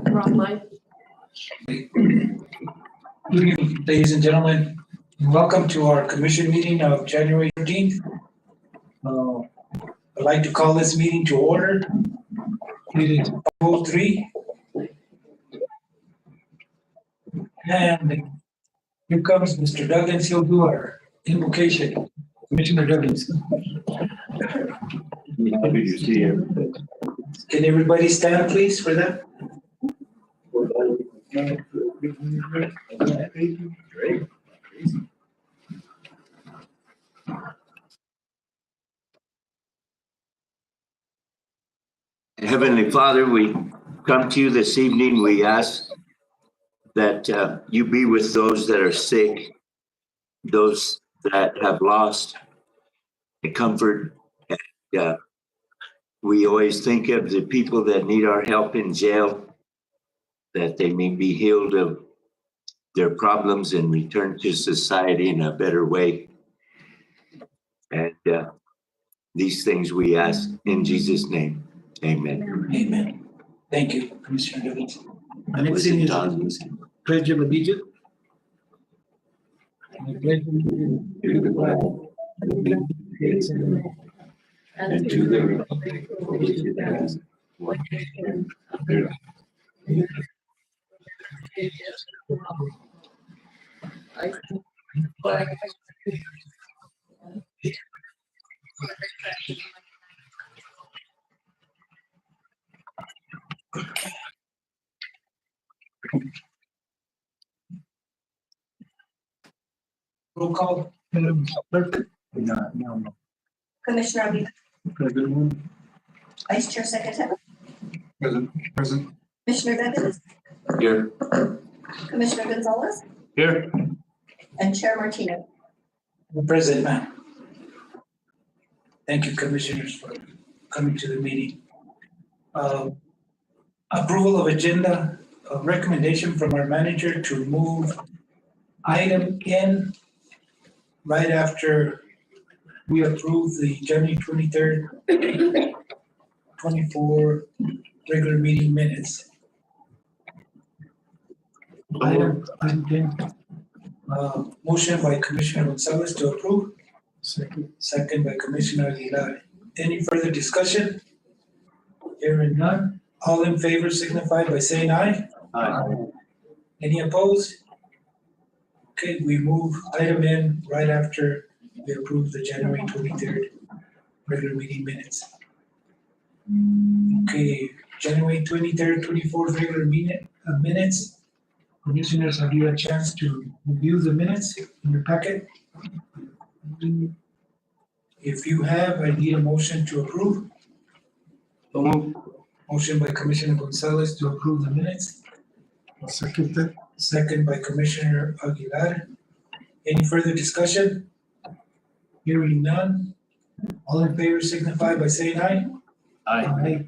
Wrong line. Good evening, ladies and gentlemen. Welcome to our commission meeting of January 13th. I'd like to call this meeting to order. It is 5:03. And here comes Mr. Duggins. He'll do our invocation. Commissioner Duggins. Happy to see you. Can everybody stand, please, for that? Great. Heavenly Father, we come to you this evening. We ask that you be with those that are sick, those that have lost, and comfort. And we always think of the people that need our help in jail, that they may be healed of their problems and return to society in a better way. And these things we ask in Jesus' name. Amen. Amen. Thank you, Commissioner Duggins. The next thing is Pledge of Allegiance. I pledge allegiance to the flag of the United States of America and to the republic for which it stands, one nation, under roll call. Madam Clerk. No. Commissioner Aguilar, President. Vice Chair Secretary, Present. Commissioner Duggins, here. Commissioner Gonzalez, Here. and Chair Martinez. Present, ma'am. Thank you, commissioners, for coming to the meeting. Approval of agenda, a recommendation from our manager to move item N right after we approve the January 23rd, 24 regular meeting minutes. Item 10. Motion by Commissioner Gonzalez to approve. Second by Commissioner Aguilar. Any further discussion? Hearing none. All in favor signify by saying aye. Aye. Any opposed? Okay, we move item N right after we approve the January 23rd regular meeting minutes. Okay, January 23rd, 24th regular minutes. Commissioners, have you had a chance to review the minutes in your packet? If you have, I need a motion to approve. Motion by Commissioner Gonzalez to approve the minutes. Second by Commissioner Aguilar. Any further discussion? Hearing none. All in favor signify by saying aye. Aye.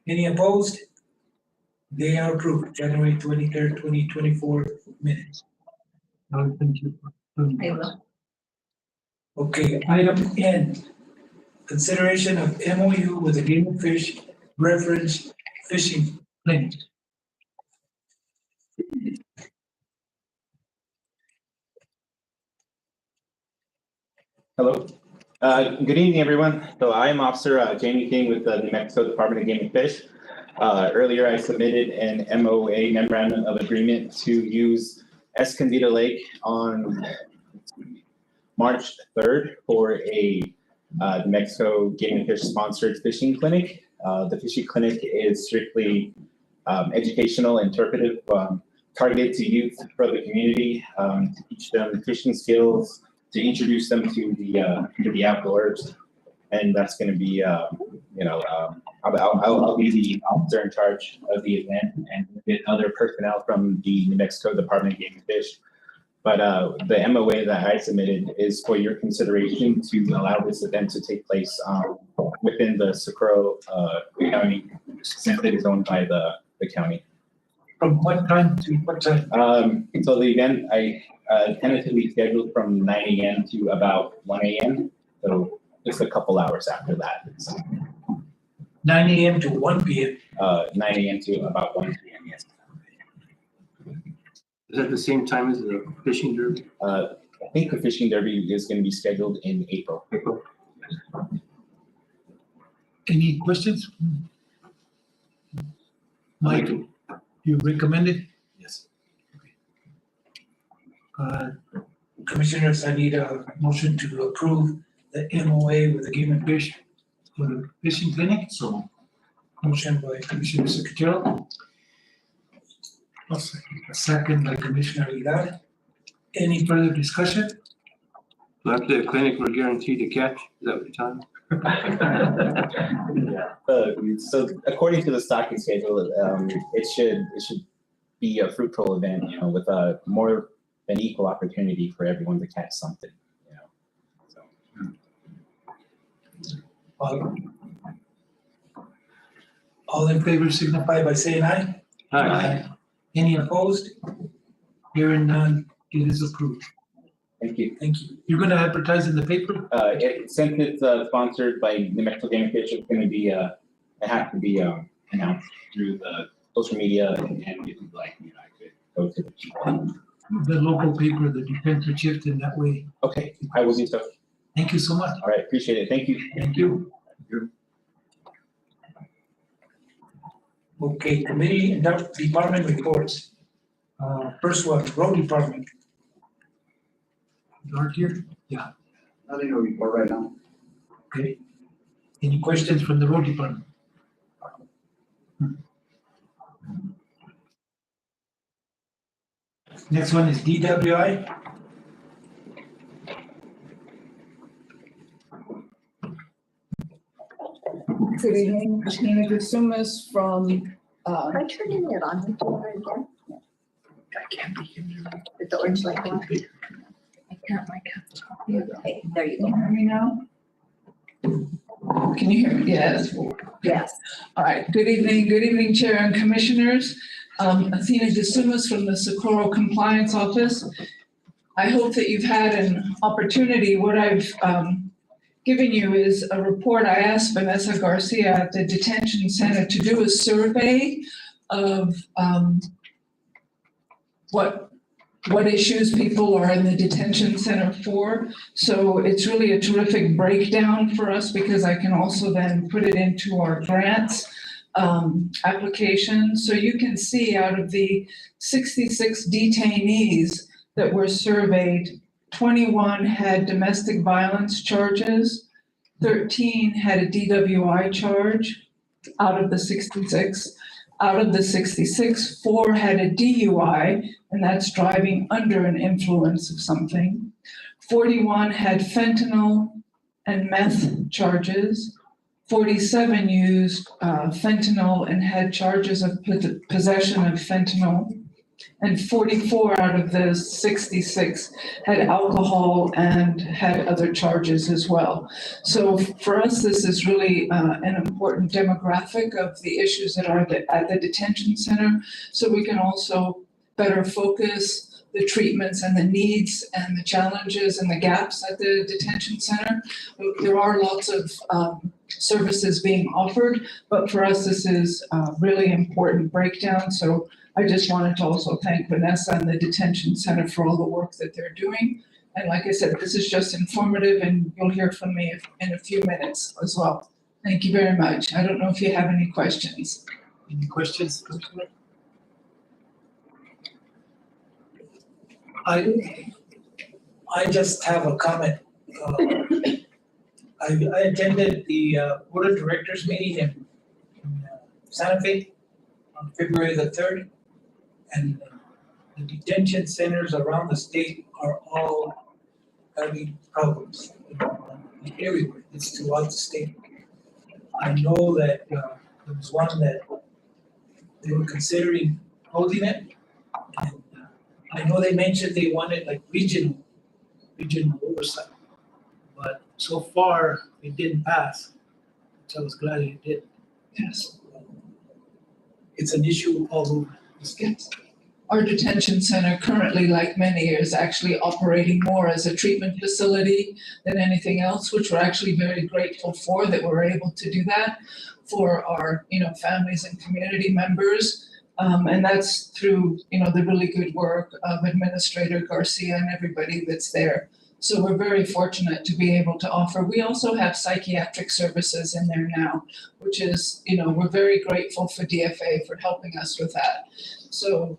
Any opposed? They are approved. January 23rd, 2024 minutes. Thank you. I will. Okay, item N, consideration of MOU with the Game and Fish Reference Fishing Clinic. Hello. Good evening, everyone. So I am Officer Jamie King with the New Mexico Department of Game and Fish. Earlier, I submitted an MOA, Memorandum of Agreement, to use Escondido Lake on March 3rd for a New Mexico Game and Fish sponsored fishing clinic. The fishing clinic is strictly educational, interpretive, targeted to youth for the community, to teach them fishing skills, to introduce them to the outdoors, and that's going to be, I'll be the officer in charge of the event and get other personnel from the New Mexico Department of Game and Fish. But the MOA that I submitted is for your consideration to allow this event to take place within the Socorro County, since it is owned by the county. From what time to what time? So the event I tentatively scheduled from 9 a.m. to about 1 a.m. So just a couple hours after that. 9 AM to 1 PM. 9 AM to about 1 PM, yes. Is that the same time as the fishing derby? I think the fishing derby is gonna be scheduled in April. Any questions? Mike, you recommend it? Yes. Commissioners, I need a motion to approve the MOA with the Game and Fish for the fishing clinic. So motion by Commissioner Secretarial. A second by Commissioner Aguilar. Any further discussion? So after the clinic, we're guaranteed to catch, is that what you're telling me? So according to the stocking schedule, it should be a fruitful event, you know, with a more than equal opportunity for everyone to catch something, you know. So All in favor signify by saying aye. Hi. Any opposed? Hearing none, it is approved. thank you. Thank you. You're gonna advertise in the paper? Since it's sponsored by New Mexico Game and Fish, it's gonna be it has to be announced through the social media and if you'd like, you know, I could go to The local paper, the defense shift in that way. Okay, I will do so. Thank you so much. All right, appreciate it. Thank you. Thank you. Okay, committee and department reports. First one, road department. Dark here? Yeah, Nothing to report right now. okay. Any questions from the road department? Next one is DWI. Good evening, Christina Gasumas from, Am I turning it on again? I can't be here. With the orange light on? I can't like Okay, there you Can go. you hear me now? Can you hear me? Yes. Yes. All right, good evening, Chair and Commissioners. Athena Gasumas from the Socorro Compliance Office. I hope that you've had an opportunity. What I've given you is a report. I asked Vanessa Garcia at the detention center to do a survey of what issues people are in the detention center for. So it's really a terrific breakdown for us because I can also then put it into our grants application. So you can see out of the 66 detainees that were surveyed, 21 had domestic violence charges, 13 had a DWI charge out of the 66. Out of the 66, 4 had a DUI, and that's driving under an influence of something. 41 had fentanyl and meth charges. 47 used fentanyl and had charges of possession of fentanyl. And 44 out of the 66 had alcohol and had other charges as well. So for us, this is really an important demographic of the issues that are at the detention center. So we can also better focus the treatments and the needs and the challenges and the gaps at the detention center. There are lots of services being offered, but for us, this is a really important breakdown. So I just wanted to also thank Vanessa and the detention center for all the work that they're doing. And like I said, this is just informative and you'll hear from me in a few minutes as well. Thank you very much. I don't know if you have any questions. Any questions, Commissioner? I just have a comment. I attended the Board of Directors meeting in Santa Fe on February the 3rd. And the detention centers around the state are all having problems. Everywhere, it's throughout the state. I know that there was one that they were considering holding it. And I know they mentioned they wanted like regional oversight. But so far, it didn't pass, which I was glad it did. Yes. It's an issue all over the state. our detention center currently, like many, is actually operating more as a treatment facility than anything else, which we're actually very grateful for, that we're able to do that for our, families and community members. And that's through, the really good work of Administrator Garcia and everybody that's there. So we're very fortunate to be able to offer. We also have psychiatric services in there now, which is, we're very grateful for DFA for helping us with that. So,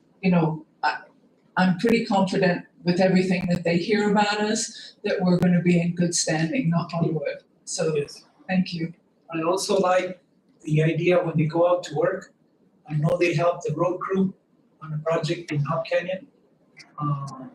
I'm pretty confident with everything that they hear about us, that we're going to be in good standing, knock on wood. So, thank you. I also like the idea when they go out to work. I know they help the road crew on a project in Hop Canyon.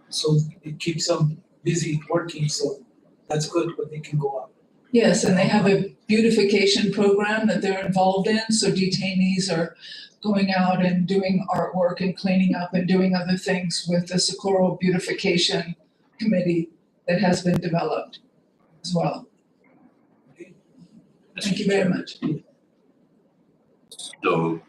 So it keeps them busy working, so that's good when they can go out. Yes, and they have a beautification program that they're involved in, so detainees are going out and doing artwork and cleaning up and doing other things with the Socorro Beautification Committee that has been developed as well. Thank you very much. So,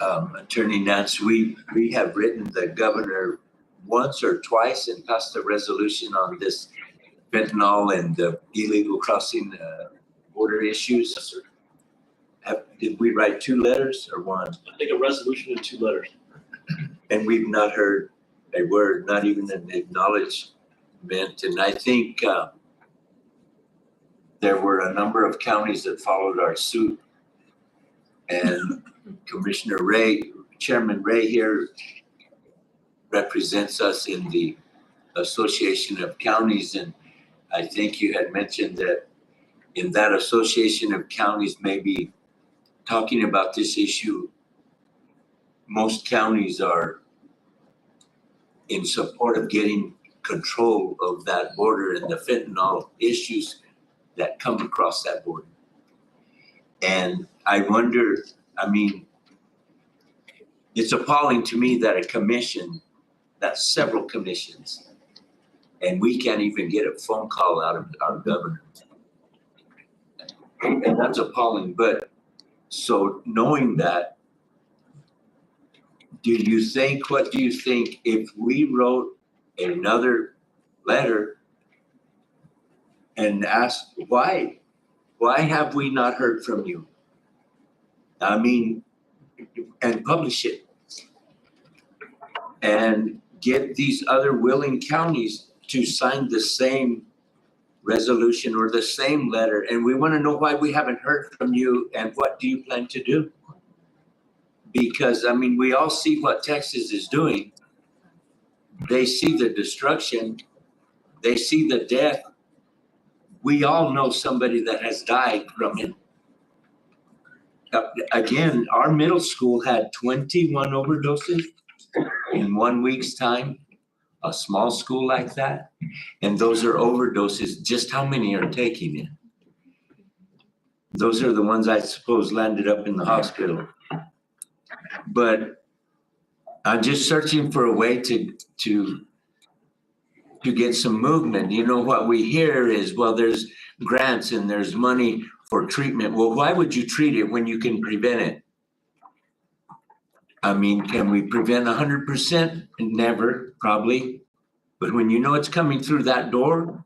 Attorney Nance, we have written the governor once or twice and passed a resolution on this fentanyl and the illegal crossing border issues. Did we write 2 letters or 1? I think a resolution and 2 letters. And we've not heard a word, not even an acknowledgement. And I think there were a number of counties that followed our suit. And Commissioner Ray, Chairman Ray here represents us in the Association of Counties. And I think you had mentioned that in that Association of Counties, maybe talking about this issue, most counties are in support of getting control of that border and the fentanyl issues that come across that border. And I wonder, it's appalling to me that a commission, that's several commissions, and we can't even get a phone call out of our governor. And that's appalling. But so knowing that, what do you think if we wrote another letter and asked why have we not heard from you? And publish it and get these other willing counties to sign the same resolution or the same letter. And we want to know why we haven't heard from you and what do you plan to do? Because, we all see what Texas is doing. They see the destruction. They see the death. We all know somebody that has died from it. Again, our middle school had 21 overdoses in 1 week's time, a small school like that. And those are overdoses. Just how many are taking it? Those are the ones I suppose landed up in the hospital. But I'm just searching for a way to get some movement. What we hear is, well, there's grants and there's money for treatment. Well, why would you treat it when you can prevent it? Can we prevent 100%? Never, probably. But when you know it's coming through that door,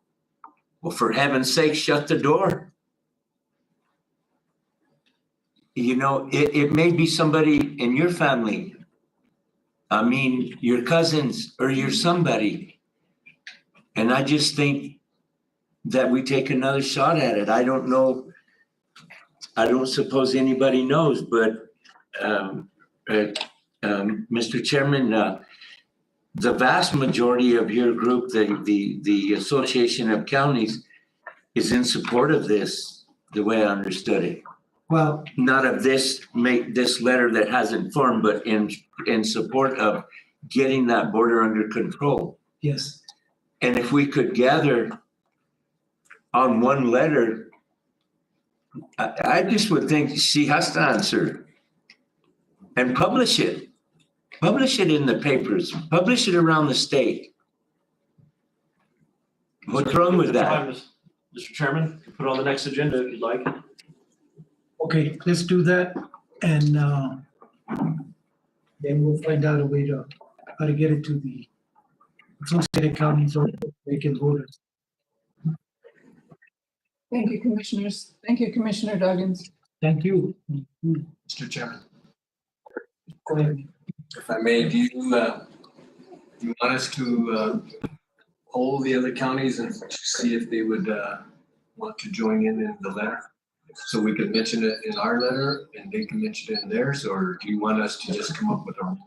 well, for heaven's sake, shut the door. It may be somebody in your family. Your cousins or your somebody. And I just think that we take another shot at it. I don't know. I don't suppose anybody knows, but Mr. Chairman, the vast majority of your group, the Association of Counties, is in support of this, the way I understood it. Well, Not of this letter that hasn't formed, but in support of getting that border under control. yes. And if we could gather on one letter, I just would think she has to answer and publish it. Publish it in the papers. Publish it around the state. What's wrong with that? Mr. Chairman, put it on the next agenda if you'd like. Okay, let's do that. And then we'll find out a way to, how to get it to the associated counties or they can vote it. Thank you, commissioners. Thank you, Commissioner Duggins. Thank you. Mr. Chairman, Go ahead. if I may, do you want us to poll the other counties and see if they would want to join in the letter? So we could mention it in our letter and they can mention it in theirs, or do you want us to just come up with our own?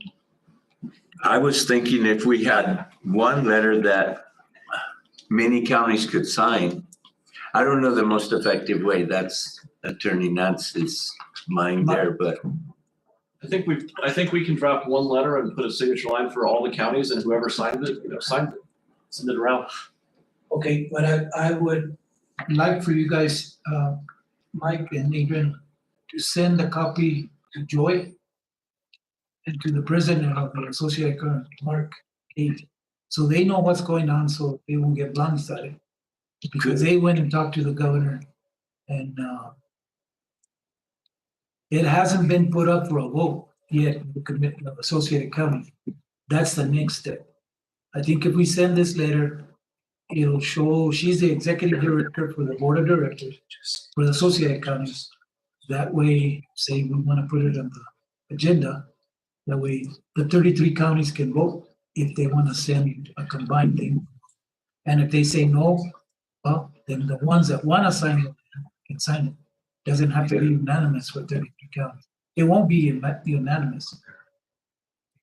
I was thinking if we had one letter that many counties could sign. I don't know the most effective way. That's Attorney Nance's mind there, but I think we can draft one letter and put a signature line for all the counties, and whoever signed it, signed it, send it around. Okay, but I would like for you guys, Mike and Adrian, to send a copy to Joy and to the president of the Associated Counties, Mark Cade, so they know what's going on, so they won't get blindsided. Because they went and talked to the governor, and it hasn't been put up for a vote yet, the commitment of Associated Counties. That's the next step. I think if we send this letter, it'll show she's the executive director for the board of directors for the Associated Counties. That way, say we want to put it on the agenda, that way the 33 counties can vote if they want to send a combined thing. And if they say no, well, then the ones that want to sign it can sign it. Doesn't have to be unanimous for 33 counties. It won't be unanimous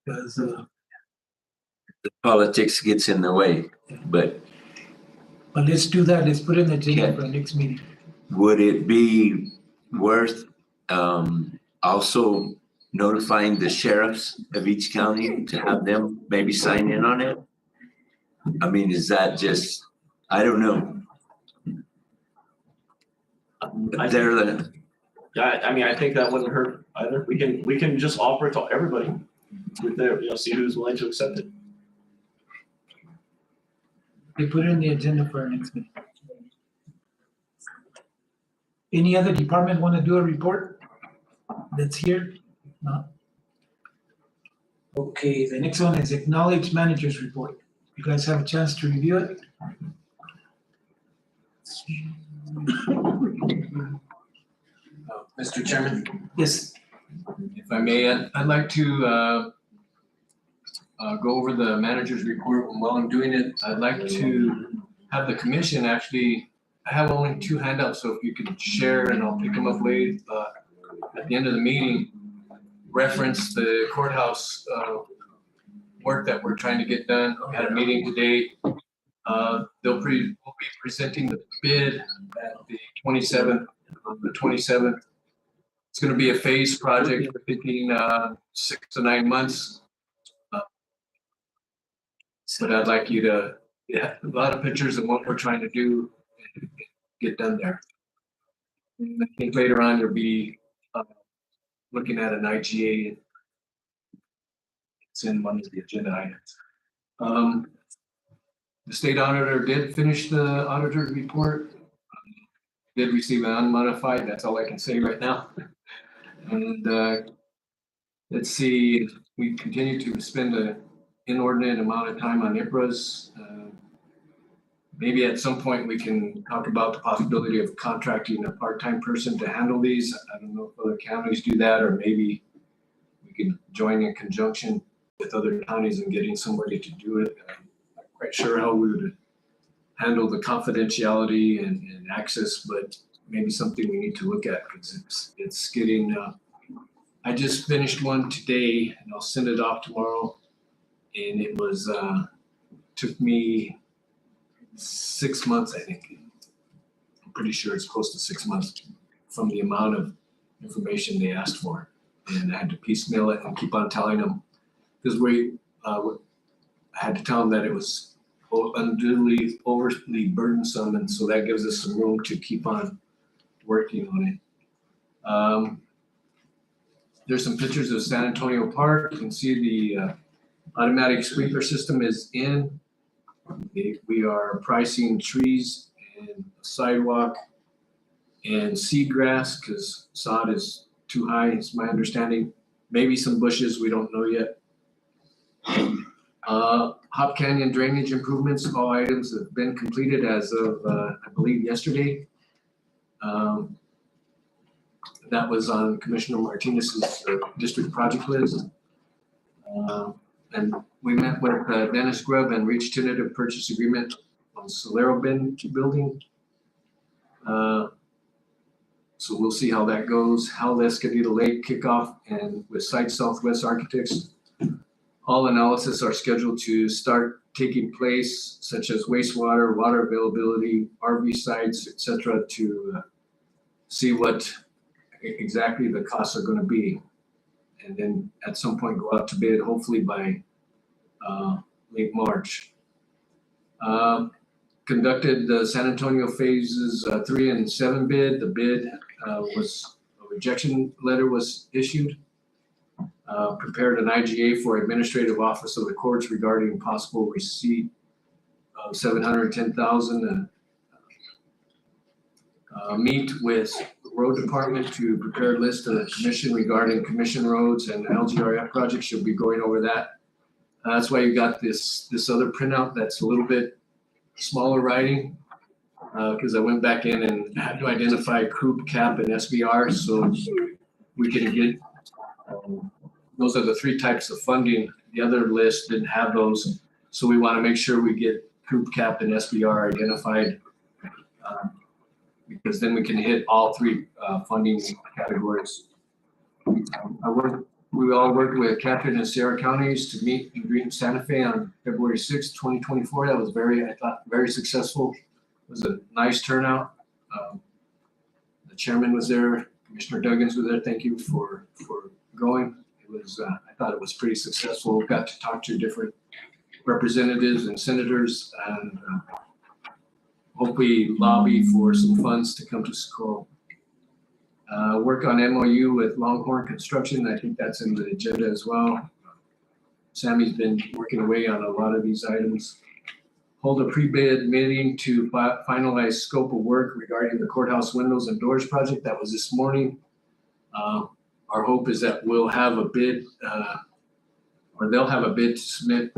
because politics gets in the way. But let's do that. Let's put it in the agenda for our next meeting. would it be worth also notifying the sheriffs of each county to have them maybe sign in on it? I mean, is that just, I don't know. They're the, Yeah, I mean, I think that wouldn't hurt either. We can just offer it to everybody. With their, see who's willing to accept it. We put it in the agenda for our next meeting. Any other department want to do a report that's here? No? Okay, the next one is acknowledge manager's report. You guys have a chance to review it? Mr. Chairman, Yes. if I may, I'd like to go over the manager's report. And while I'm doing it, I'd like to have the commission actually, I have only 2 handouts, so if you could share and I'll pick them up later. At the end of the meeting, reference the courthouse work that we're trying to get done. We had a meeting today. We'll be presenting the bid at the 27th. On the 27th, it's going to be a phased project. We're thinking 6 to 9 months. But I'd like you to a lot of pictures of what we're trying to do and get done there. And I think later on you'll be looking at an IGA. It's in one of the agenda items. The state auditor did finish the auditor's report. Did receive an unmodified, that's all I can say right now. And let's see, we continue to spend an inordinate amount of time on IPRAs. Maybe at some point we can talk about the possibility of contracting a part-time person to handle these. I don't know if other counties do that, or maybe we could join in conjunction with other counties and getting somebody to do it. I'm not quite sure how we would handle the confidentiality and access, but maybe something we need to look at because it's getting, I just finished one today and I'll send it off tomorrow. And it was, took me 6 months, I think. I'm pretty sure it's close to 6 months from the amount of information they asked for. And I had to piecemeal it and keep on telling them, because I had to tell them that it was unduly overly burdensome, and so that gives us some room to keep on working on it. There's some pictures of San Antonio Park. You can see the automatic sprinkler system is in. We are pricing trees and sidewalk and seed grass because sod is too high, it's my understanding. maybe some bushes, we don't know yet. Hop Canyon drainage improvements, all items have been completed as of, I believe, yesterday. That was on Commissioner Martinez's district project list. And we met with Dennis Grubb and reached tentative purchase agreement on Solero bin building. So we'll see how that goes. Hal Escondido Lake kickoff and with Site Southwest Architects. All analysis are scheduled to start taking place, such as wastewater, water availability, RV sites, etc., to see what exactly the costs are going to be. And then at some point go out to bid, hopefully by late March. Conducted the San Antonio phases 3 and 7 bid. The bid was a rejection letter was issued. Prepared an IGA for Administrative Office of the Courts regarding possible receipt of $710,000. Meet with the Road Department to prepare a list of the commission regarding commission roads and LGRF projects. She'll be going over that. That's why you got this other printout that's a little bit smaller writing, because I went back in and had to identify COOP, CAP, and SBR, so we can get, those are the 3 types of funding. The other list didn't have those, so we want to make sure we get COOP, CAP, and SBR identified, because then we can hit all 3 funding categories. We all worked with Catherine and Sierra counties to meet and greet in Santa Fe on February 6, 2024. That was I thought, very successful. It was a nice turnout. The chairman was there, Commissioner Duggins was there. Thank you for going. It was, I thought it was pretty successful. Got to talk to different representatives and senators, and hopefully lobby for some funds to come to Socorro. Work on MOU with Longhorn Construction. I think that's in the agenda as well. Sammy's been working away on a lot of these items. Hold a pre-bid meeting to finalize scope of work regarding the courthouse windows and doors project. That was this morning. Our hope is that we'll have a bid, or they'll have a bid to submit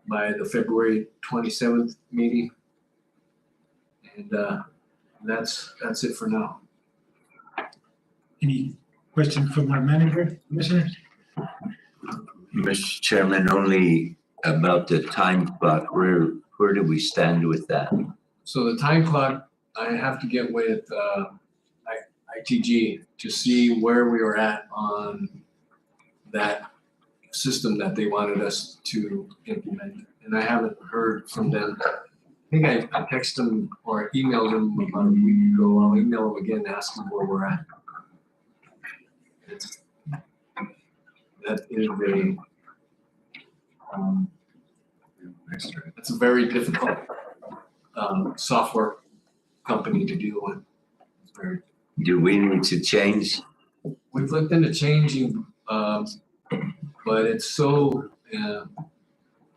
by the February 27th meeting. And that's it for now. Any questions from our manager, Commissioner? Mr. Chairman, only about the time clock, where do we stand with that? So the time clock, I have to get with ITG to see where we are at on that system that they wanted us to implement. And I haven't heard from them. I think I texted them or emailed them about a week ago. I'll email them again, ask them where we're at. That is it's a very difficult software company to deal with. It's very. Do we need to change? We've looked into changing, but it's so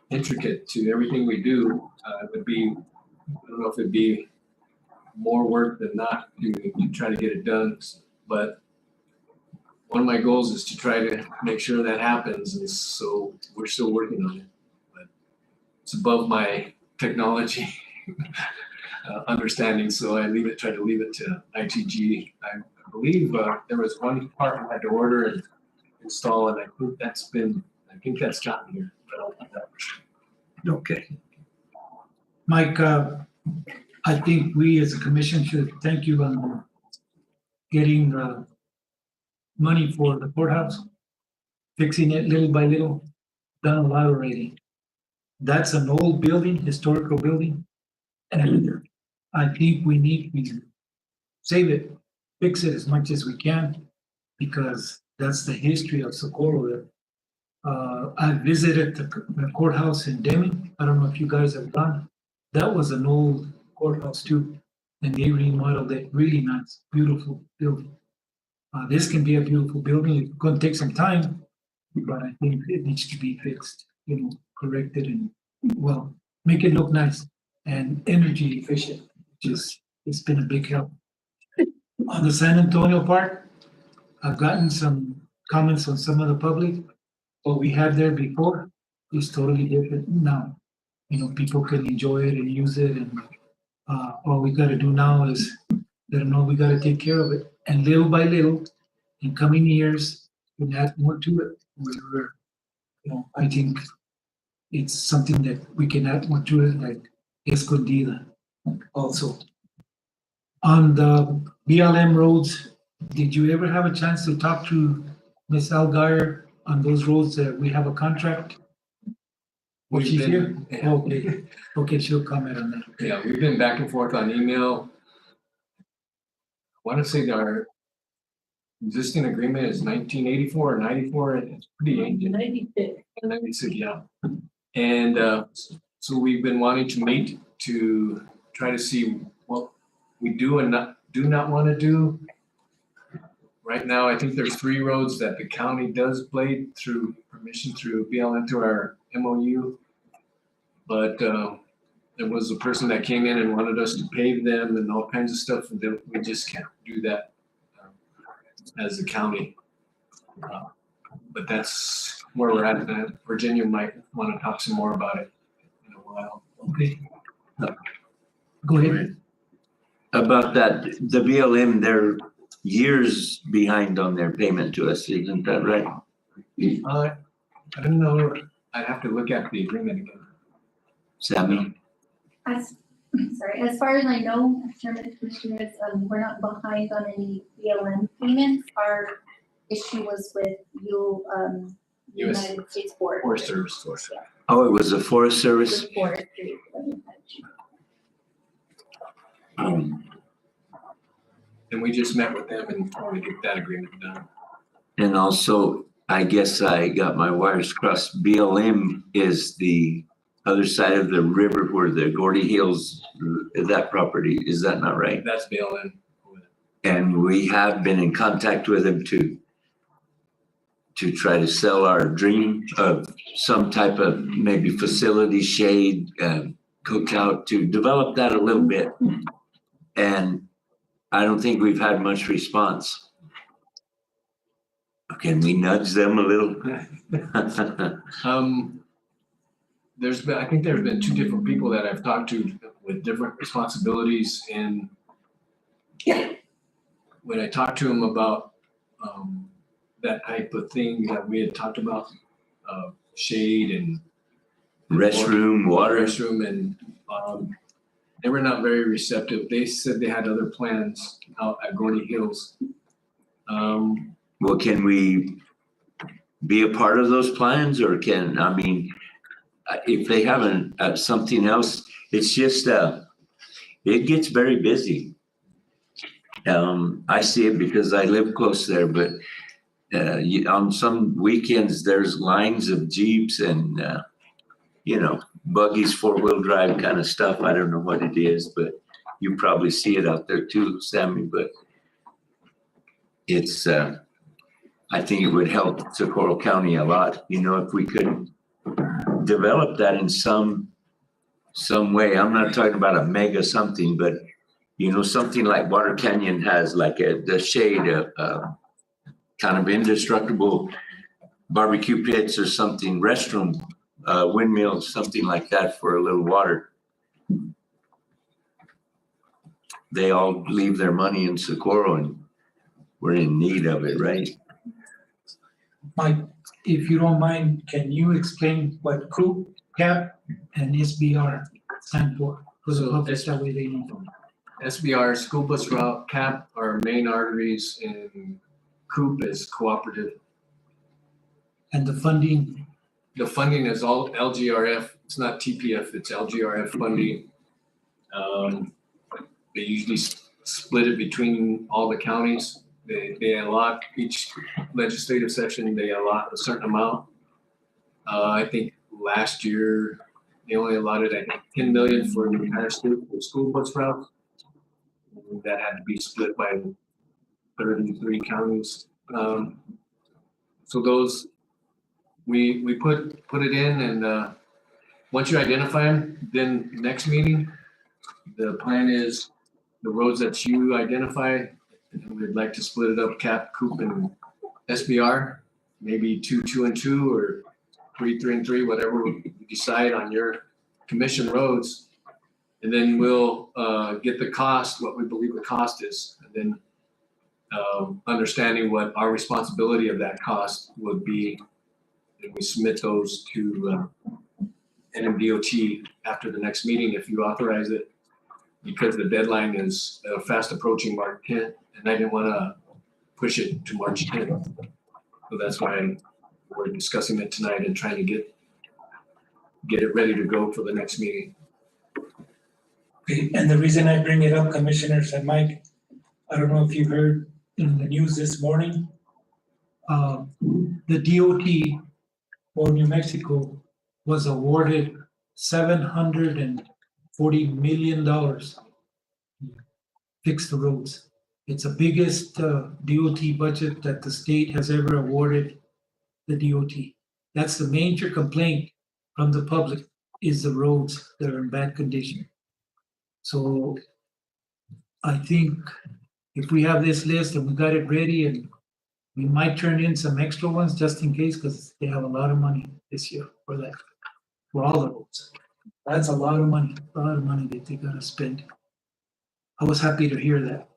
intricate to everything we do. It would be, I don't know if it'd be more work than not to try to get it done, but one of my goals is to try to make sure that happens, and so we're still working on it. But it's above my technology understanding, so I try to leave it to ITG. I believe there was one part I had to order and install, and I think that's gotten here. Okay. Mike, I think we as a commission should thank you on getting the money for the courthouse, fixing it little by little, done a lot already. That's an old building, historical building, and I think we need to save it, fix it as much as we can, because that's the history of Socorro. I visited the courthouse in Deming. I don't know if you guys have gone. That was an old courthouse too, and they remodeled it. Really nice, beautiful building. This can be a beautiful building. It's going to take some time, but I think it needs to be fixed, corrected, and well, make it look nice and energy efficient. It's been a big help. On the San Antonio part, I've gotten some comments on some of the public. What we had there before is totally different now. You know, people can enjoy it and use it, and all we gotta do now is let them know we gotta take care of it. And little by little, in coming years, we'll add more to it. I think it's something that we can add more to it, like Escondida also. On the BLM roads, did you ever have a chance to talk to Ms. Algar on those roads that we have a contract? Was she here? Yeah. Okay, okay, she'll comment on that. Yeah, we've been back and forth on email. I want to say that our existing agreement is 1984 or 94, and it's pretty ancient. 96, yeah. And so we've been wanting to meet to try to see what we do and do not want to do. Right now, I think there's 3 roads that the county does blade through permission through BLM through our MOU. But there was a person that came in and wanted us to pave them and all kinds of stuff, and then we just can't do that as a county. But that's where we're at. Virginia might want to talk some more about it in a while. Okay. Go ahead. About that, the BLM, they're years behind on their payment to us, isn't that right? I don't know. I'd have to look at the agreement again. Sammy? As far as I know, Chairman Commissioners, we're not behind on any BLM payments. Our issue was with United States Forest Service. Yeah, Oh, it was the Forest Service? with forestry. And we just met with them and tried to get that agreement done. And also, I guess I got my wires crossed. BLM is the other side of the river where the Gordy Hills, that property, is that not right? That's BLM. And we have been in contact with them to try to sell our dream of some type of maybe facility, shade, cookout, to develop that a little bit. And I don't think we've had much response. Can we nudge them a little? I think there's been 2 different people that I've talked to with different responsibilities, and when I talked to them about that type of thing that we had talked about, shade and Restroom, water. restroom, and they were not very receptive. They said they had other plans out at Gordy Hills. Well, can we be a part of those plans, or if they haven't, something else, it's just, it gets very busy. I see it because I live close there, but on some weekends, there's lines of Jeeps and, buggies, 4-wheel drive kind of stuff. I don't know what it is, but you probably see it out there too, Sammy, but it's, I think it would help Socorro County a lot, if we could develop that in some way. I'm not talking about a mega something, but something like Water Canyon has, like the shade of kind of indestructible barbecue pits or something, restroom, windmills, something like that for a little water. They all leave their money in Socorro, and we're in need of it, right? Mike, if you don't mind, can you explain what COOP, CAP, and SBR stand for? For the public, that way they know. SBR, school bus route, CAP are main arteries, and COOP is cooperative. And the funding, The funding is all LGRF. It's not TPF, it's LGRF funding. They usually split it between all the counties. They allot each legislative session, they allot a certain amount. I think last year, they only allotted, I think, 10 million for the entire state for school bus routes. That had to be split by 33 counties. So those, we put it in, and once you identify them, then next meeting, the plan is the roads that you identify, and we'd like to split it up, CAP, COOP, and SBR. maybe 2, 2, and 2, or 3, 3, and 3, whatever you decide on your commission roads. And then we'll get the cost, what we believe the cost is, and then understanding what our responsibility of that cost would be. And we submit those to NMDOT after the next meeting if you authorize it, because the deadline is fast approaching March 10th, and I didn't want to push it to March 10th. So that's why we're discussing it tonight and trying to get it ready to go for the next meeting. Okay, and the reason I bring it up, Commissioners and Mike, I don't know if you heard in the news this morning, the DOT for New Mexico was awarded $740 million to fix the roads. It's the biggest DOT budget that the state has ever awarded the DOT. That's the major complaint from the public, is the roads that are in bad condition. So I think if we have this list and we got it ready, and we might turn in some extra ones just in case, because they have a lot of money this year for that, for all the roads. That's a lot of money that they gotta spend. I was happy to hear that.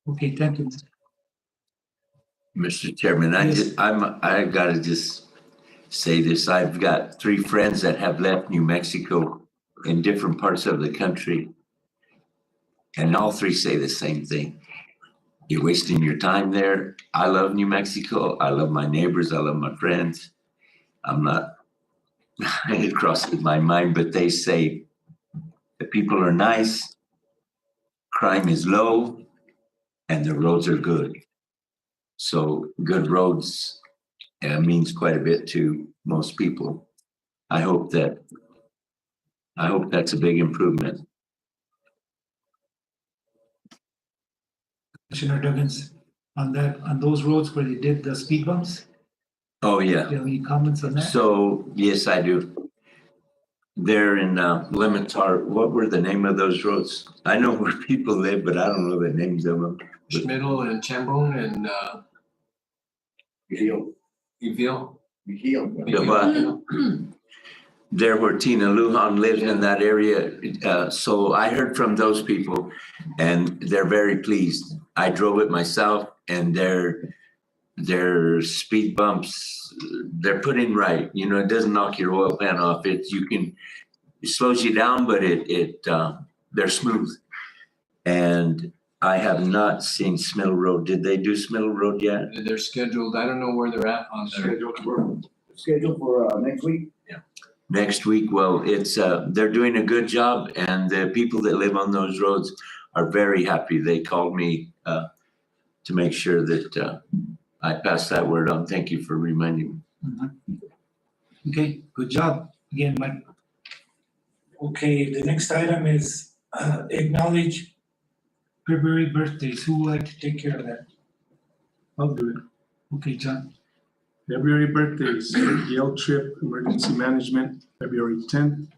Okay, thank you. Mr. Chairman, I gotta just say this. I've got 3 friends that have left New Mexico in different parts of the country. And all 3 say the same thing. You're wasting your time there. I love New Mexico. I love my neighbors. I love my friends. I'm not, it crosses my mind, but they say the people are nice, crime is low, and the roads are good. So good roads means quite a bit to most people. I hope that's a big improvement. Commissioner Duggins, on those roads where they did the speed bumps, Oh, yeah. do you have any comments on that? So, yes, I do. They're in Limitar. What were the name of those roads? I know where people live, but I don't know the names of them. Schmidl and Chambon and Eville. There where Tina Lujan lives in that area. So I heard from those people and they're very pleased. I drove it myself, and their speed bumps, they're put in right. You know, it doesn't knock your oil pan off. It slows you down, but they're smooth. And I have not seen Smithville Road. Did they do Smithville Road yet? They're scheduled. I don't know where they're at on their. Scheduled for next week? Next week. Well, it's they're doing a good job, and the people that live on those roads are very happy. They called me to make sure that I passed that word on. Thank you for reminding me. Okay, good job again, Mike. Okay, the next item is acknowledge February birthdays. Who would like to take care of that? I'll do it. Okay, John. February birthdays, Gail Tripp, Emergency Management, February 10th.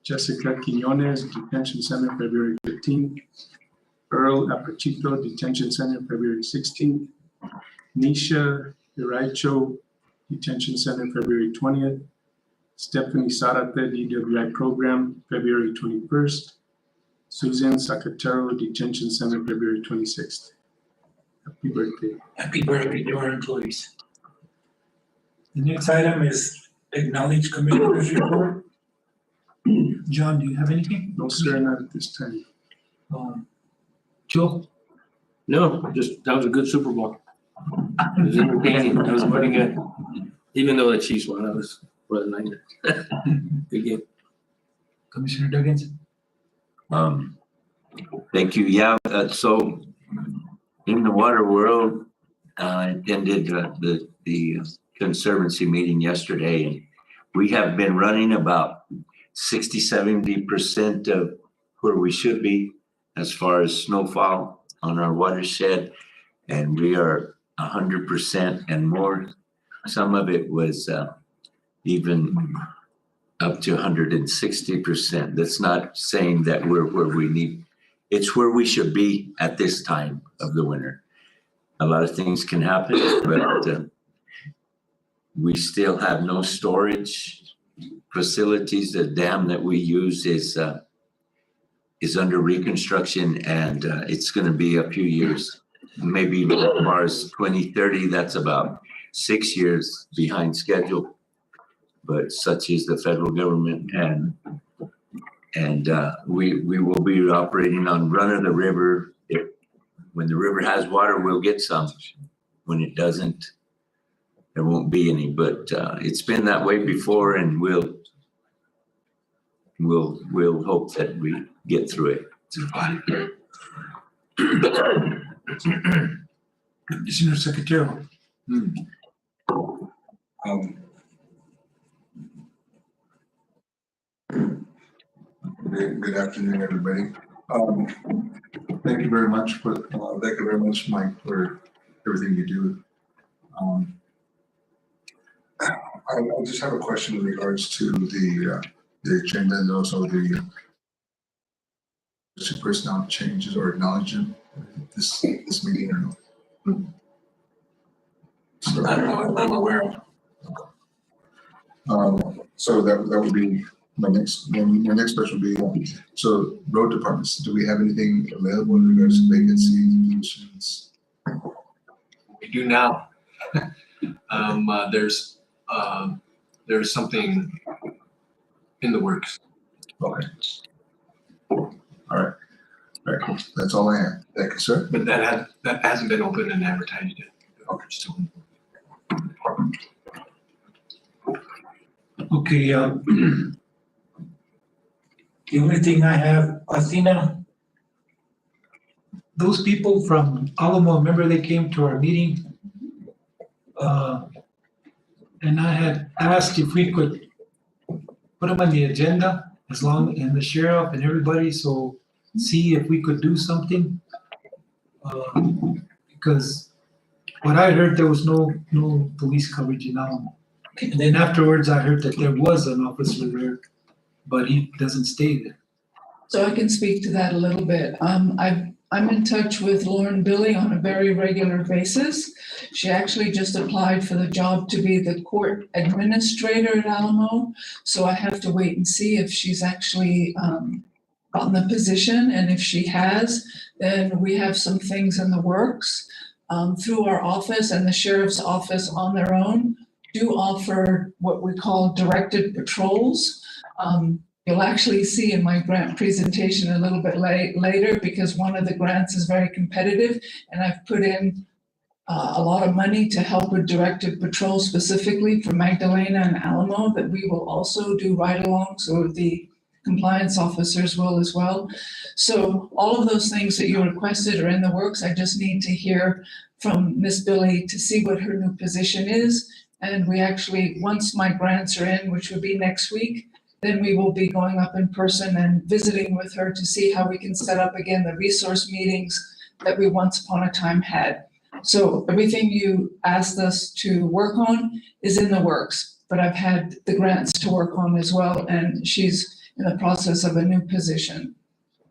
Jessica Quinones, Detention Center, February 15th. Earl Apachito, Detention Center, February 16th. Nisha Iraicho, Detention Center, February 20th. Stephanie Sarate, DWI Program, February 21st. Susan Zacatero, Detention Center, February 26th. Happy birthday. Happy birthday to our employees. The next item is acknowledge commissioners report. John, do you have anything? No, sir, not at this time. Joe? No, just, that was a good Super Bowl. It was entertaining. I was putting it, even though the Chiefs won, I was for the Niners. Good game. Commissioner Duggins? Thank you. Yeah, so in the water world, I attended the Conservancy meeting yesterday, and we have been running about 60-70% of where we should be as far as snowfall on our watershed, and we are 100% and more. Some of it was even up to 160%. That's not saying that we're where we need. It's where we should be at this time of the winter. a lot of things can happen, but we still have no storage facilities. The dam that we use is under reconstruction, and it's going to be a few years, maybe even as far as 2030. That's about 6 years behind schedule. But such is the federal government, and we will be operating on run of the river. When the river has water, we'll get some. When it doesn't, there won't be any. But it's been that way before, and we'll hope that we get through it. Commissioner Secretary. Good afternoon, everybody. Thank you very much Mike, for everything you do. I just have a question in regards to the agenda and also the personnel changes or acknowledgement this meeting or not. So, I'm aware of. So that would be my next question would be, so road departments, do we have anything available in regards to vacancies, positions? We do now. There's something in the works. Okay. All right. That's all I have. Thank you, sir. But that hasn't been open and advertised yet. Okay. So, Okay, the only thing I have, Athena, those people from Alamo, remember they came to our meeting? And I had asked if we could put them on the agenda and the sheriff and everybody, so see if we could do something. Because what I heard, there was no police coverage in Alamo. And then afterwards, I heard that there was an officer there, but he doesn't stay there. So I can speak to that a little bit. I'm in touch with Lauren Billy on a very regular basis. She actually just applied for the job to be the court administrator at Alamo. So I have to wait and see if she's actually gotten the position, and if she has, then we have some things in the works through our office, and the sheriff's office on their own do offer what we call directed patrols. You'll actually see in my grant presentation a little bit later, because one of the grants is very competitive, and I've put in a lot of money to help with directed patrol specifically for Magdalena and Alamo that we will also do ride-alongs, so the compliance officers will as well. So all of those things that you requested are in the works. I just need to hear from Miss Billy to see what her new position is. And we actually, once my grants are in, which will be next week, then we will be going up in person and visiting with her to see how we can set up again the resource meetings that we once upon a time had. So everything you asked us to work on is in the works, but I've had the grants to work on as well, and she's in the process of a new position.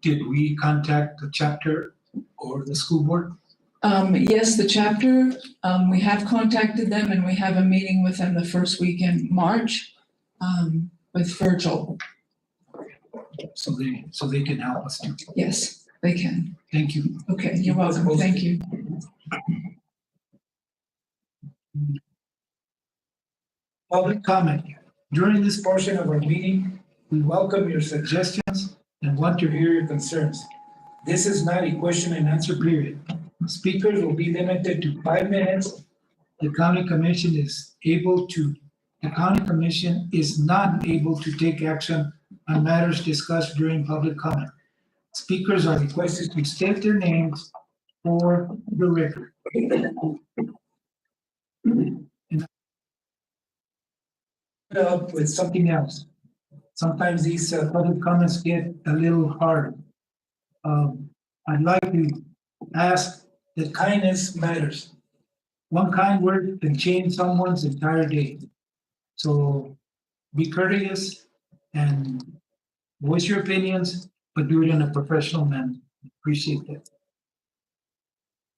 Did we contact the chapter or the school board? Yes, the chapter, we have contacted them, and we have a meeting with them the first week in March with Virgil. So they can help us too. Yes, they can. Thank you. Okay, you're welcome. Thank you. Public comment. During this portion of our meeting, we welcome your suggestions and want to hear your concerns. This is not a question and answer period. Speakers will be limited to 5 minutes. The county commission is not able to take action on matters discussed during public comment. Speakers are requested to state their names for the record. Up with something else. Sometimes these public comments get a little hard. I'd like to ask that kindness matters. One kind word can change someone's entire day. So be courteous and voice your opinions, but do it in a professional manner. Appreciate that.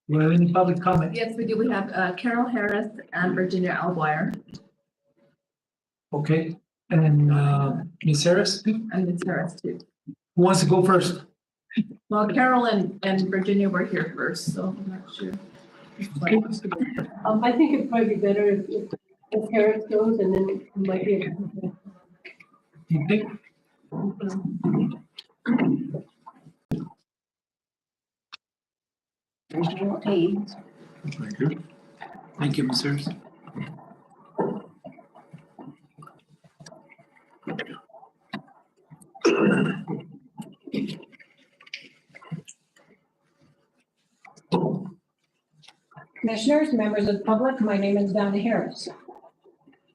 Do we have any public comment? Yes, we do. We have Carol Harris and Virginia Alguire. Okay, and Ms. Harris, who And Ms. Harris too. wants to go first? Well, Carol and Virginia were here first, so I'm not sure. I think it'd probably be better if Harris goes and then we might be able to. Okay. Visual aids. Thank you. Thank you, Ms. Harris. Commissioners, members of the public, my name is Donna Harris.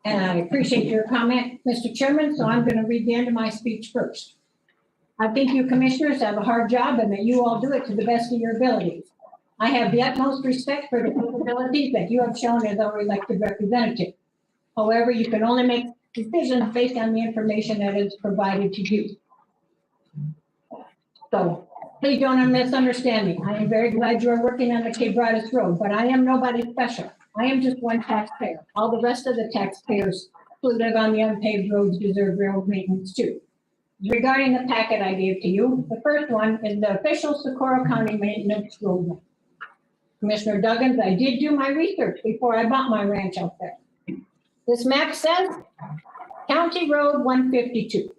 And I appreciate your comment, Mr. Chairman, so I'm going to read the end of my speech first. I think you commissioners have a hard job and that you all do it to the best of your abilities. I have the utmost respect for the capabilities that you have shown as our elected representative. However, you can only make decisions based on the information that is provided to you. So please don't misunderstand me. I am very glad you are working on the Quebradas Road, but I am nobody special. I am just one taxpayer. All the rest of the taxpayers who live on the unpaved roads deserve road maintenance too. Regarding the packet I gave to you, the first one is the official Socorro County maintenance roadmap. Commissioner Duggins, I did do my research before I bought my ranch out there. This map says County Road 152.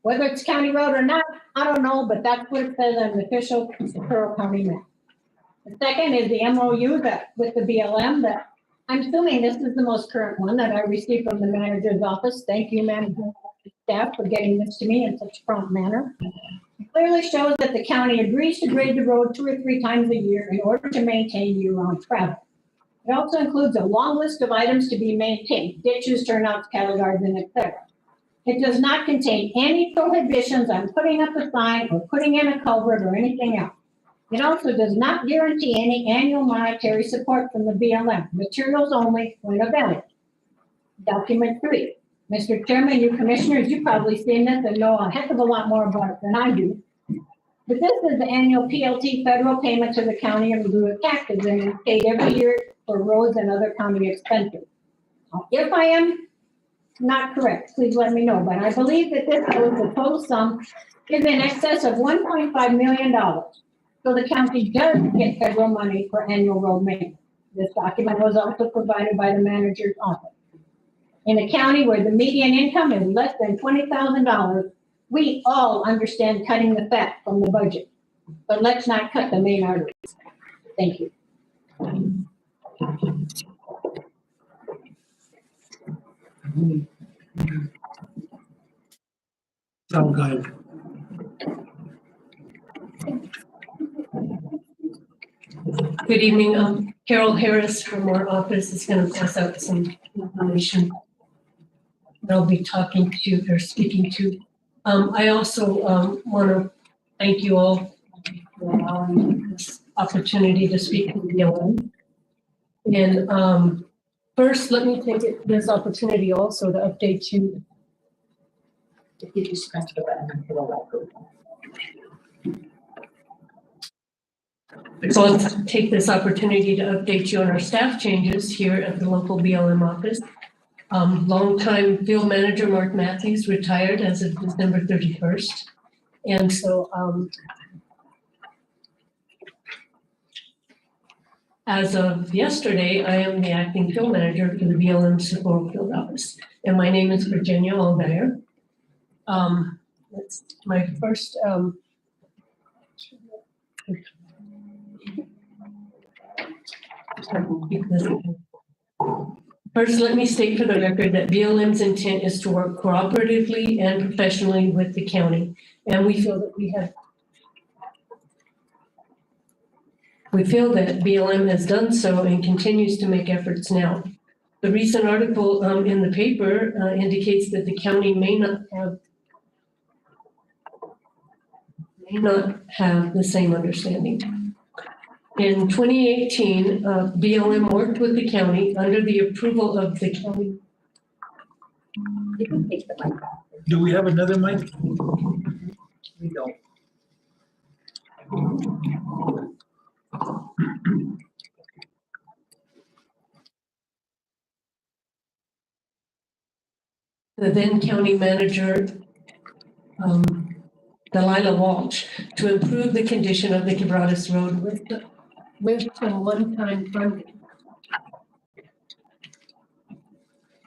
Whether it's county road or not, I don't know, but that's what it says on the official Socorro County map. The second is the MOU that with the BLM that I'm assuming this is the most current one that I received from the manager's office. Thank you, manager and staff, for getting this to me in such a prompt manner. It clearly shows that the county agrees to grade the road 2 or 3 times a year in order to maintain year-round travel. It also includes a long list of items to be maintained, ditches, turnouts, cattle guards, and etc. It does not contain any prohibitions on putting up a sign or putting in a culvert or anything else. It also does not guarantee any annual monetary support from the BLM, materials only when available. Document 3. Mr. Chairman, you commissioners, you've probably seen this and know a heck of a lot more about it than I do. But this is the annual PLT federal payment to the county in lieu of taxes and is paid every year for roads and other county expenses. If I am not correct, please let me know, but I believe that this shows the total sum is in excess of $1.5 million. So the county does get federal money for annual road maintenance. This document was also provided by the manager's office. In a county where the median income is less than $20,000, we all understand cutting the fat from the budget, but let's not cut the main arteries. Thank you. Sound good. Good evening. Carol Harris from our office is going to pass out some information that I'll be talking to or speaking to. I also want to thank you all for allowing this opportunity to speak to the BLM. And first, let me take this opportunity also to update you. If you just press the button for the record. So let's take this opportunity to update you on our staff changes here at the local BLM office. Longtime field manager Mark Matthews retired as of December 31st. And so as of yesterday, I am the acting field manager for the BLM Socorro field office. And my name is Virginia Alguire. That's my first First, let me state for the record that BLM's intent is to work cooperatively and professionally with the county. And we feel that BLM has done so and continues to make efforts now. The recent article in the paper indicates that the county may not have the same understanding. In 2018, BLM worked with the county under the approval of the county. Do we have another mic? We don't. The then county manager, Delilah Walsh, to improve the condition of the Quebradas Road with some one-time funding.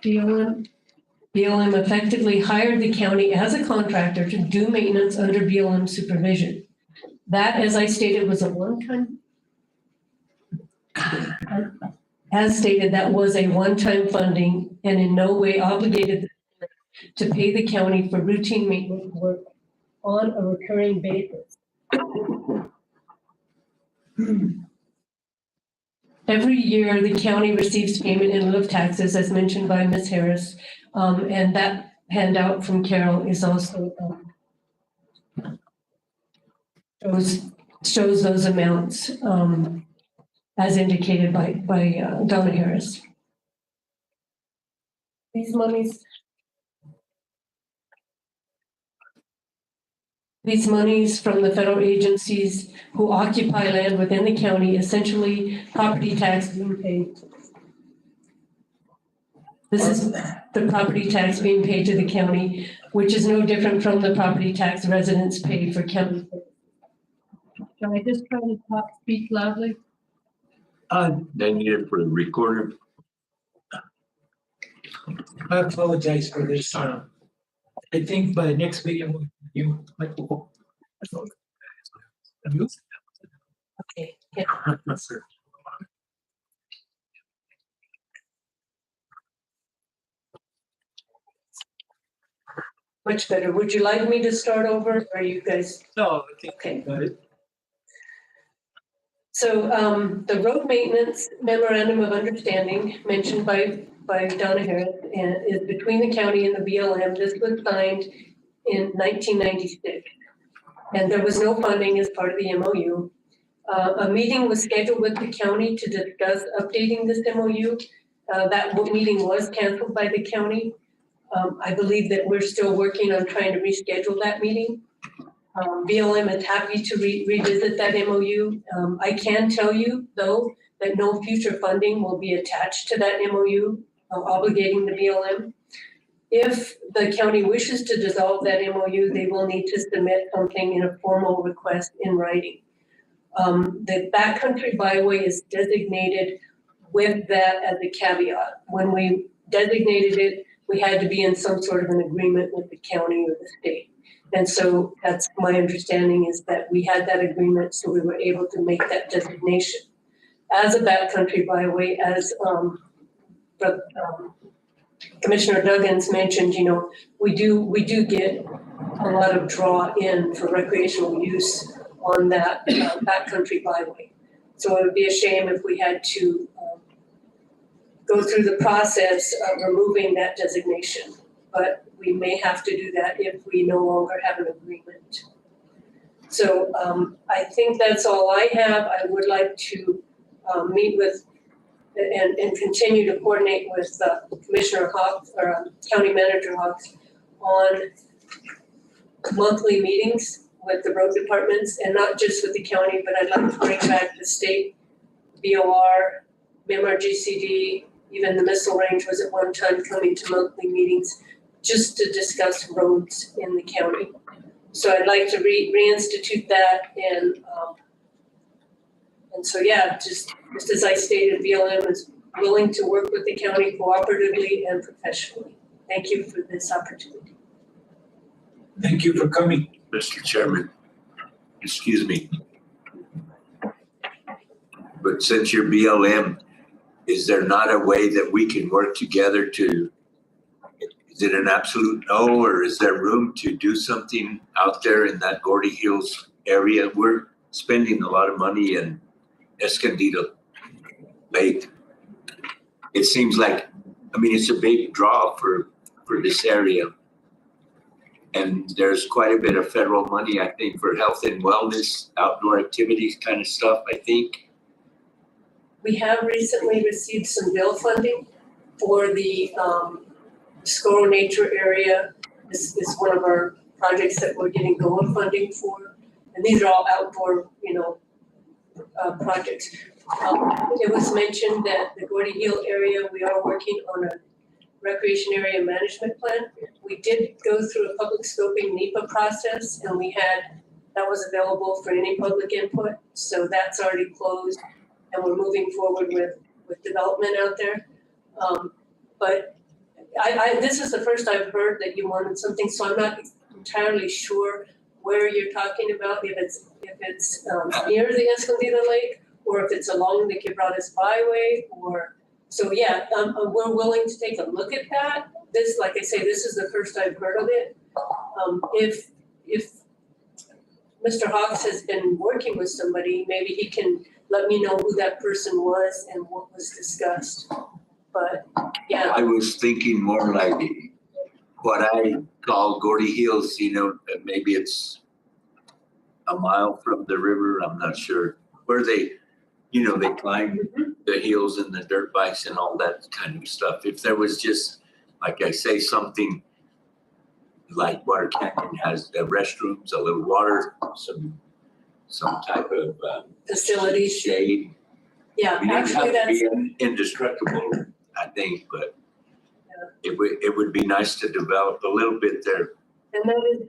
BLM effectively hired the county as a contractor to do maintenance under BLM supervision. That, as I stated, was a one-time. As stated, that was a one-time funding and in no way obligated to pay the county for routine maintenance work on a recurring basis. Every year, the county receives payment in lieu of taxes, as mentioned by Ms. Harris, and that handout from Carol is also shows those amounts as indicated by Donna Harris. These monies from the federal agencies who occupy land within the county, essentially property tax being paid. This is the property tax being paid to the county, which is no different from the property tax residents pay for county. Can I just try to speak loudly? They need it for the recorder. I apologize for this. I think by next video, you might. Okay. Yeah. Much better. Would you like me to start over, or are you guys? No, I think. Okay. Got it. So the road maintenance memorandum of understanding mentioned by Donna Harris is between the county and the BLM. This was signed in 1996, and there was no funding as part of the MOU. A meeting was scheduled with the county to discuss updating this MOU. That meeting was canceled by the county. I believe that we're still working on trying to reschedule that meeting. BLM is happy to revisit that MOU. I can tell you, though, that no future funding will be attached to that MOU, obligating the BLM. If the county wishes to dissolve that MOU, they will need to submit something in a formal request in writing. The backcountry byway is designated with that as a caveat. When we designated it, we had to be in some sort of an agreement with the county or the state. And so that's my understanding, is that we had that agreement, so we were able to make that designation. As a backcountry byway, as Commissioner Duggins mentioned, you know, we do get a lot of draw in for recreational use on that backcountry byway. So it would be a shame if we had to go through the process of removing that designation, but we may have to do that if we no longer have an agreement. So I think that's all I have. I would like to meet with and continue to coordinate with Commissioner Hawks or County Manager Hawks on monthly meetings with the road departments, and not just with the county, but I'd like to bring back the state, BOR, MRGCD, even the missile range was at one time coming to monthly meetings just to discuss roads in the county. So I'd like to reinstitute that, and so yeah, just as I stated, BLM is willing to work with the county cooperatively and professionally. Thank you for this opportunity. Thank you for coming. Mr. Chairman, excuse me. But since you're BLM, is there not a way that we can work together to, is it an absolute no, or is there room to do something out there in that Gordy Hills area? We're spending a lot of money in Escondido Lake. It seems like, I mean, it's a big draw for this area. And there's quite a bit of federal money, I think, for health and wellness, outdoor activities kind of stuff, I think. We have recently received some bill funding for the Scoro Nature area. This is one of our projects that we're getting GOA funding for. And these are all outdoor, you know, projects. It was mentioned that the Gordy Hill area, we are working on a recreation area management plan. We did go through a public scoping NEPA process, and that was available for any public input. So that's already closed, and we're moving forward with development out there. But this is the first I've heard that you wanted something, so I'm not entirely sure where you're talking about, if it's near the Escondido Lake, or if it's along the Quebradas Byway, so yeah, we're willing to take a look at that. This, like I say, this is the first I've heard of it. If Mr. Hawks has been working with somebody, maybe he can let me know who that person was and what was discussed. But yeah. I was thinking more like what I call Gordy Hills, maybe it's a mile from the river, I'm not sure, where they climb the hills and the dirt bikes and all that kind of stuff. If there was just, like I say, something like Water Canyon has the restrooms, a little water, some type of facilities, shade. Yeah, actually that's indestructible, I think, but it would be nice to develop a little bit there. And that is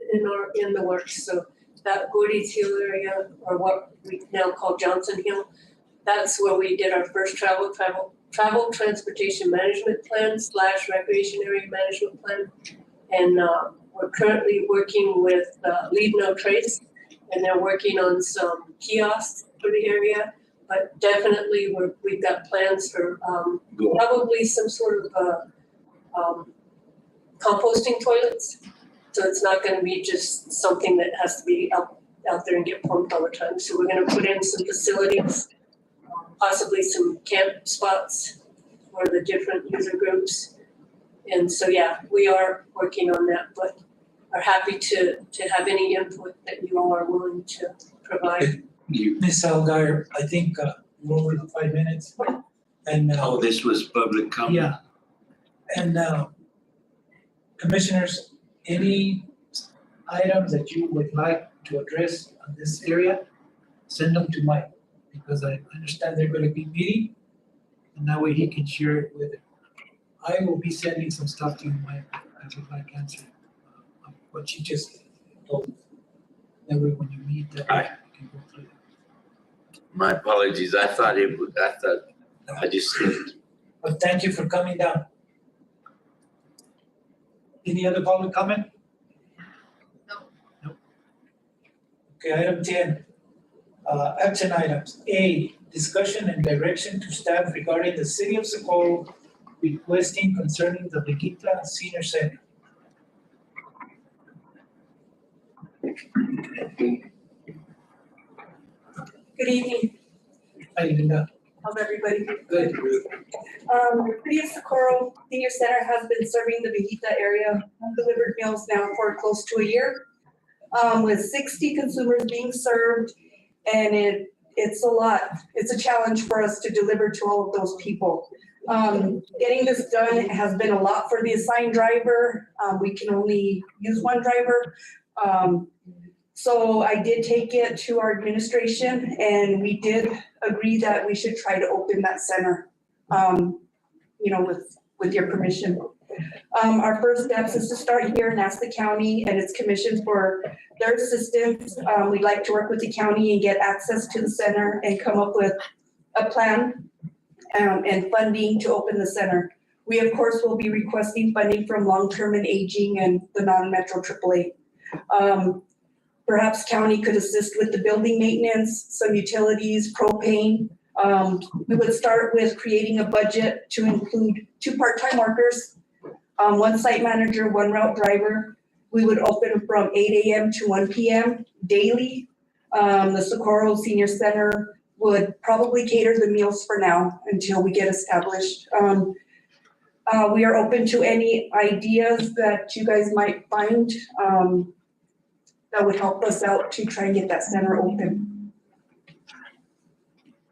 in the works. So that Gordy's Hill area, or what we now call Johnson Hill, that's where we did our first travel transportation management plan / recreation area management plan. And we're currently working with Leave No Trace, and they're working on some kiosks for the area. But definitely we've got plans for probably some sort of composting toilets. So it's not going to be just something that has to be out there and get pumped all the time. So we're going to put in some facilities, possibly some camp spots for the different user groups. And so, yeah, we are working on that, but are happy to have any input that you all are willing to provide. Ms. Algar, I think we're over the 5 minutes. And this was public comment. Yeah. And commissioners, any items that you would like to address on this area, send them to Mike, because I understand they're going to be meeting, and that way he can share it with it. I will be sending some stuff to you, Mike. I would like answer what you just told me. That way when you meet, that way you can go through it. My apologies. I just slipped. But thank you for coming down. Any other public comment? No. Okay, item 10. Action items. A, discussion and direction to staff regarding the city of Socorro requesting concerning the Veguita Senior Center. Good evening. Hi, Linda. How's everybody? Good. The City of Socorro Senior Center has been serving the Veguita area undelivered meals now for close to a year, with 60 consumers being served, and it's a lot. It's a challenge for us to deliver to all of those people. Getting this done has been a lot for the assigned driver. We can only use one driver. So I did take it to our administration, and we did agree that we should try to open that center, with your permission. Our first steps is to start here and ask the county and its commission for their assistance. We'd like to work with the county and get access to the center and come up with a plan and funding to open the center. We, of course, will be requesting funding from long-term and aging and the non-metro AAA. Perhaps county could assist with the building maintenance, some utilities, propane. We would start with creating a budget to include 2 part-time workers, 1 site manager, 1 route driver. We would open from 8 a.m. to 1 p.m. daily. The Socorro Senior Center would probably cater the meals for now until we get established. We are open to any ideas that you guys might find that would help us out to try and get that center open.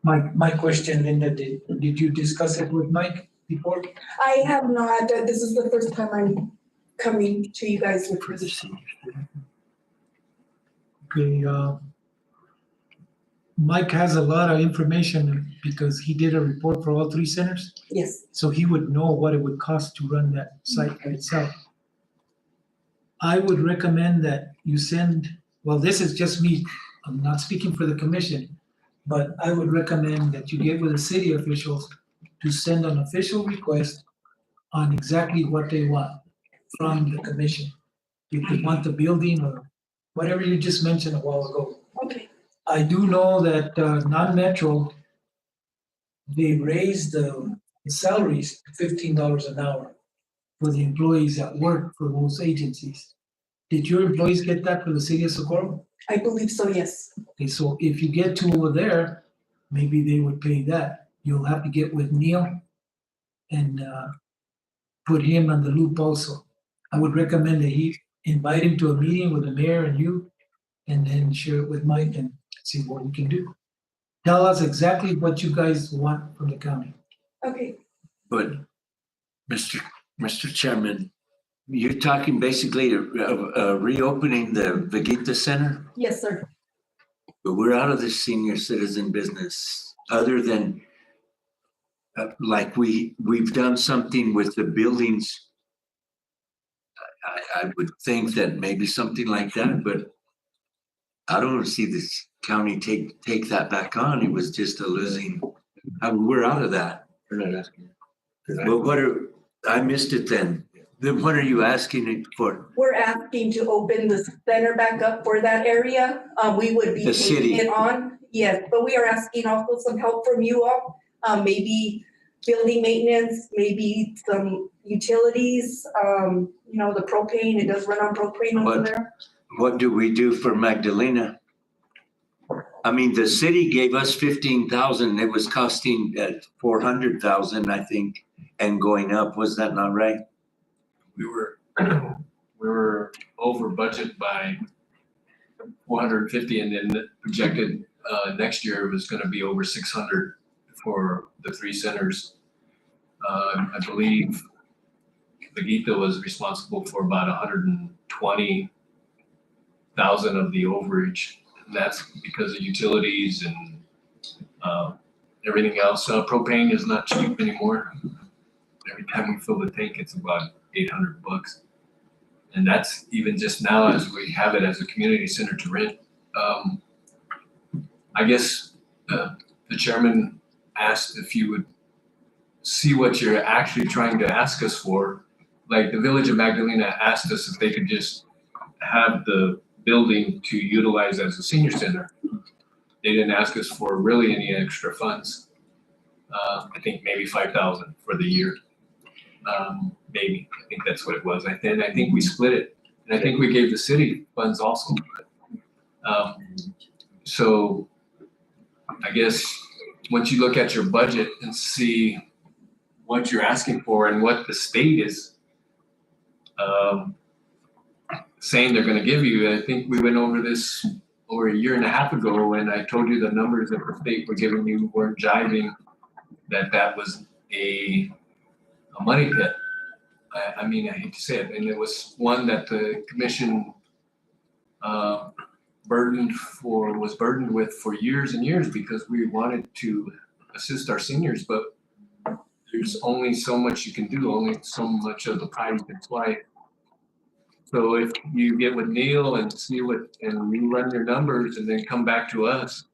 My question, Linda, did you discuss it with Mike before? I have not. This is the first time I'm coming to you guys with this. Okay, Mike has a lot of information because he did a report for all three centers. Yes. So he would know what it would cost to run that site by itself. I would recommend that you send, well, this is just me, I'm not speaking for the commission, but I would recommend that you get with the city officials to send an official request on exactly what they want from the commission. If they want the building or whatever you just mentioned a while ago. Okay. I do know that non-metro, they raised the salaries to $15 an hour for the employees that work for those agencies. Did your employees get that for the city of Socorro? I believe so, yes. Okay, so if you get two over there, maybe they would pay that. You'll have to get with Neil and put him on the loop also. I would recommend that he invite him to a meeting with the mayor and you, and then share it with Mike and see what we can do. Tell us exactly what you guys want from the county. Okay. But, Mr. Chairman, you're talking basically of reopening the Vegeta Center? Yes, sir. But we're out of the senior citizen business, other than like we've done something with the buildings. I would think that maybe something like that, but I don't see this county take that back on. It was just a losing. We're out of that. We're not asking. But I missed it then. Then what are you asking it for? We're asking to open the center back up for that area. We would be The taking city. it on, yes, but we are asking also some help from you all. Maybe building maintenance, maybe some utilities, the propane, it does run on propane over there. What do we do for Magdalena? I mean, the city gave us 15,000. It was costing 400,000, I think, and going up. Was that not right? We were over budget by 450, and then the projected next year was going to be over 600 for the three centers. I believe Vegeta was responsible for about 120,000 of the overage. And that's because of utilities and everything else. Propane is not cheap anymore. Every time we fill the tank, it's about $800. And that's even just now as we have it as a community center to rent. I guess the chairman asked if you would see what you're actually trying to ask us for. Like the Village of Magdalena asked us if they could just have the building to utilize as a senior center. They didn't ask us for really any extra funds. I think maybe 5,000 for the year. Maybe, I think that's what it was. I think we split it. And I think we gave the city funds also. So I guess once you look at your budget and see what you're asking for and what the state is saying they're gonna give you, I think we went over this over a year and a half ago, and I told you the numbers that the state were giving you weren't jiving, that was a money pit. I mean, I hate to say it, and it was one that the commission was burdened with for years and years because we wanted to assist our seniors, but there's only so much you can do, only so much of the pie you can slice. So if you get with Neil and see and you run your numbers and then come back to us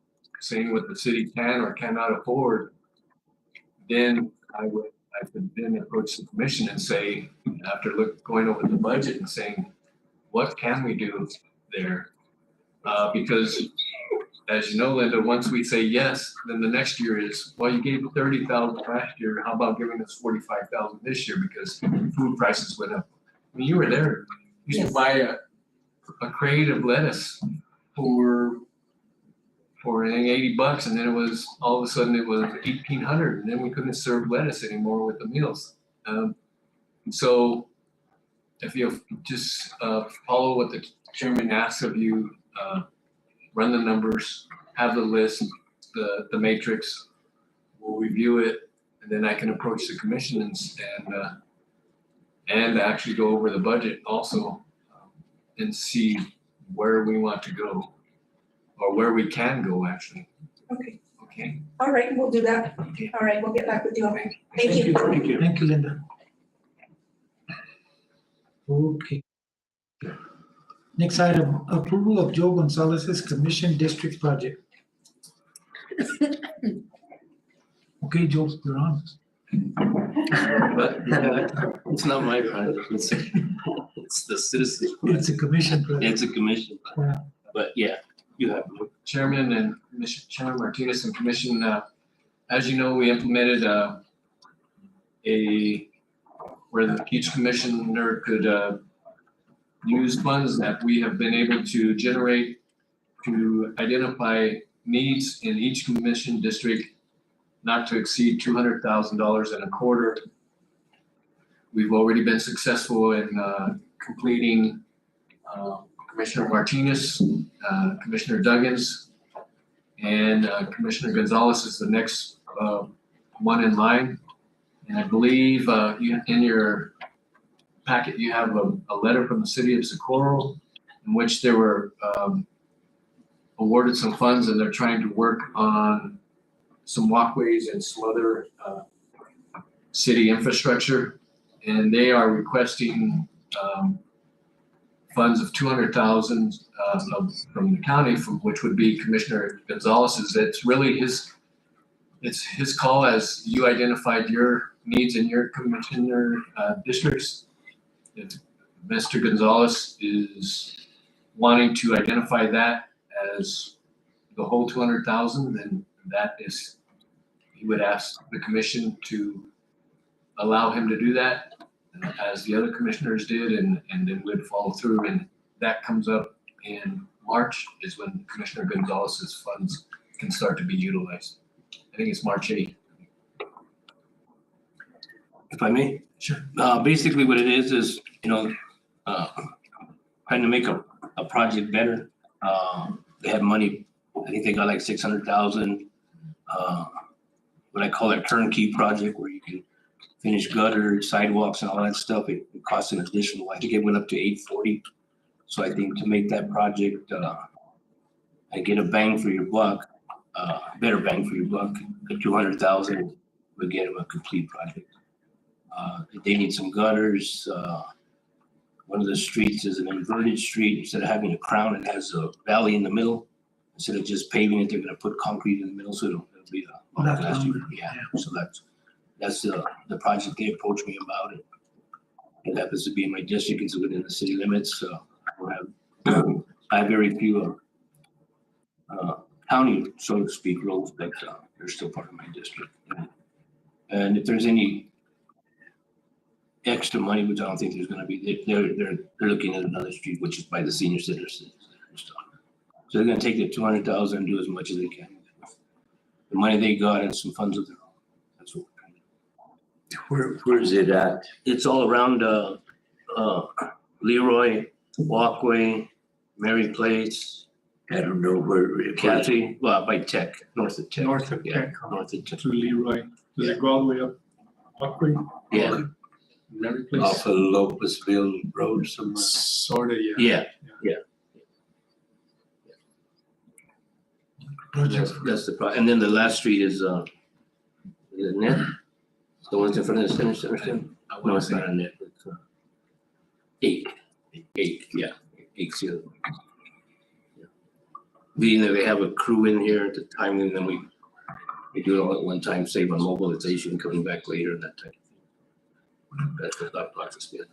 saying what the city can or cannot afford, then I could then approach the commission and say, after going over the budget and saying, what can we do there? Because as you know, Linda, once we say yes, then the next year is, well, you gave 30,000 last year. How about giving us 45,000 this year because food prices went up? I mean, you were there. You used to buy a crate of lettuce for I think $80, and then it was all of a sudden it was $1,800, and then we couldn't serve lettuce anymore with the meals. So if you just follow what the chairman asks of you, run the numbers, have the list, the matrix, we'll review it, and then I can approach the commission and actually go over the budget also and see where we want to go or where we can go actually. Okay, Okay. all right, we'll do that. All right, we'll get back with you. Thank you. Thank you. Thank you, Linda. Okay. Next item, approval of Joe Gonzalez's Commission District Project. Okay, Joe, you're on. But it's not my project, it's the citizens. It's a commission project. It's a commission. Yeah. But yeah, you have. Chairman and Commission, Chairman Martinez and Commission, as you know, we implemented where each commissioner could use funds that we have been able to generate to identify needs in each commission district not to exceed $200,000 in a quarter. We've already been successful in completing Commissioner Martinez, Commissioner Duggins, and Commissioner Gonzalez is the next one in line. And I believe in your packet, you have a letter from the city of Socorro in which they were awarded some funds and they're trying to work on some walkways and some other city infrastructure. And they are requesting funds of $200,000 from the county, from which would be Commissioner Gonzalez's. It's really it's his call as you identified your needs in your commissioner districts. If Mr. Gonzalez is wanting to identify that as the whole 200,000, then that is, he would ask the commission to allow him to do that, as the other commissioners did, and then we'd follow through. And that comes up in March is when Commissioner Gonzalez's funds can start to be utilized. I think it's March 8th. If I may? Sure. Basically what it is, trying to make a project better. They have money, I think they got like 600,000. What I call a turnkey project where you can finish gutters, sidewalks and all that stuff. It costs an additional, I think it went up to 840. So I think to make that project, and get a bang for your buck, better bang for your buck, the 200,000 would get them a complete project. They need some gutters. One of the streets is an inverted street. Instead of having a crown, it has a valley in the middle. Instead of just paving it, they're gonna put concrete in the middle, so it'll be yeah. So that's the project they approached me about. It happens to be in my district. It's within the city limits. So I have very few county, so to speak, roads, but they're still part of my district. And if there's any extra money, which I don't think there's going to be, they're looking at another street, which is by the senior citizens. So they're going to take the 200,000 and do as much as they can. The money they got and some funds of their own. That's what we're trying to do. Where is it at? It's all around Leroy, Walkway, Mary Place. I don't know where. Kathy, well, by Tech, north of Tech. North of Yeah, Tech. north of Tech. To Leroy. Does it go all the way up Buckley? Yeah. Mary Place? Off of Lopezville Road somewhere. Sort of, Yeah. That's the problem. And then the last street is it Net? The ones in front of the center? No, it's not a Net. It's Eight, yeah. Eight's the other one. Yeah. Being that they have a crew in here at the time, and then we do it all at one time, save on mobilization, coming back later and that type of thing. That's the thought process. Yeah.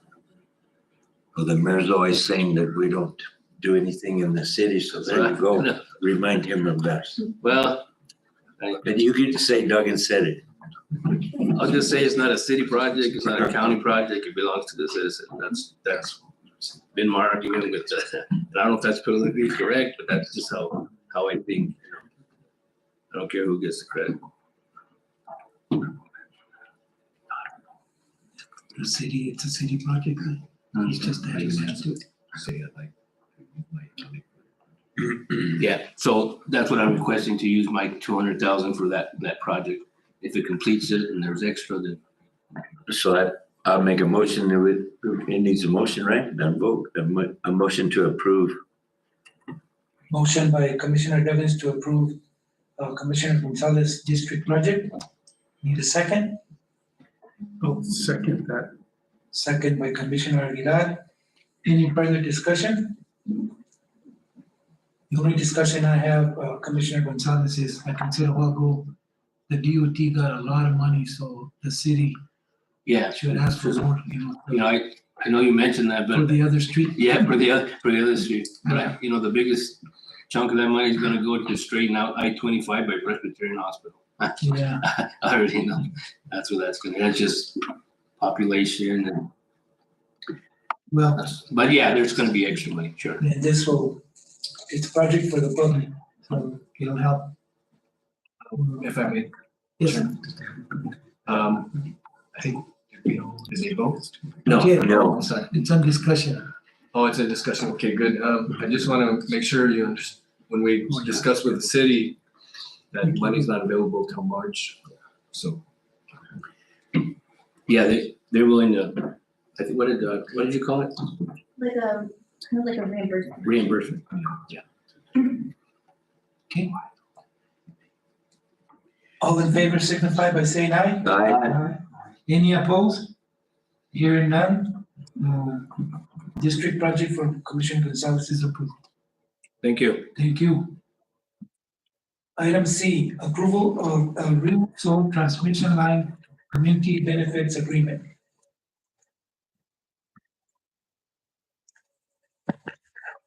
Well, the mayor's always saying that we don't do anything in the city, so there you go. No. Remind him of that. Well, And you can say Duggan said it. I'll just say it's not a city project, it's not a county project, it belongs to the citizen. That's been my argument with and I don't know if that's politically correct, but that's just how I think. I don't care who gets the credit. It's a city project. It's just that you have to Say it like. Yeah, so that's what I'm requesting, to use my 200,000 for that project. If it completes it and there's extra, then. So I'll make a motion that it needs a motion, right? Then vote, a motion to approve. Motion by Commissioner Duggins to approve Commissioner Gonzalez district project. Need a second? I'll second that. Second by Commissioner Aguilar. Any further discussion? The only discussion I have, Commissioner Gonzalez, is like I said a while ago, the DOT got a lot of money, so the city Yeah. should ask for more, I know you mentioned that, for but the other street. yeah, for the other street. But the biggest chunk of that money is gonna go to straighten out I-25 by Presbyterian Hospital. Yeah. I already know. That's what that's just population and, Well, but yeah, there's gonna be extra money, sure. and it's a project for the public, so it'll help. If I may, Yes, sir. I think, is it vote? Okay. No. I'm sorry. It's on discussion. Oh, it's a discussion. Okay, good. I just want to make sure you understand, when we discuss with the city, that money's not available till March. So, Yeah, they're willing to, I think, what did you call it? Like a, kind of like a reimbursement. Reimbursement, yeah. Okay. All in favor signify by saying aye. Aye. Any opposed? Hearing none. District project for Commissioner Gonzalez is approved. Thank you. Thank you. Item C, approval of a real solar transmission line community benefits agreement.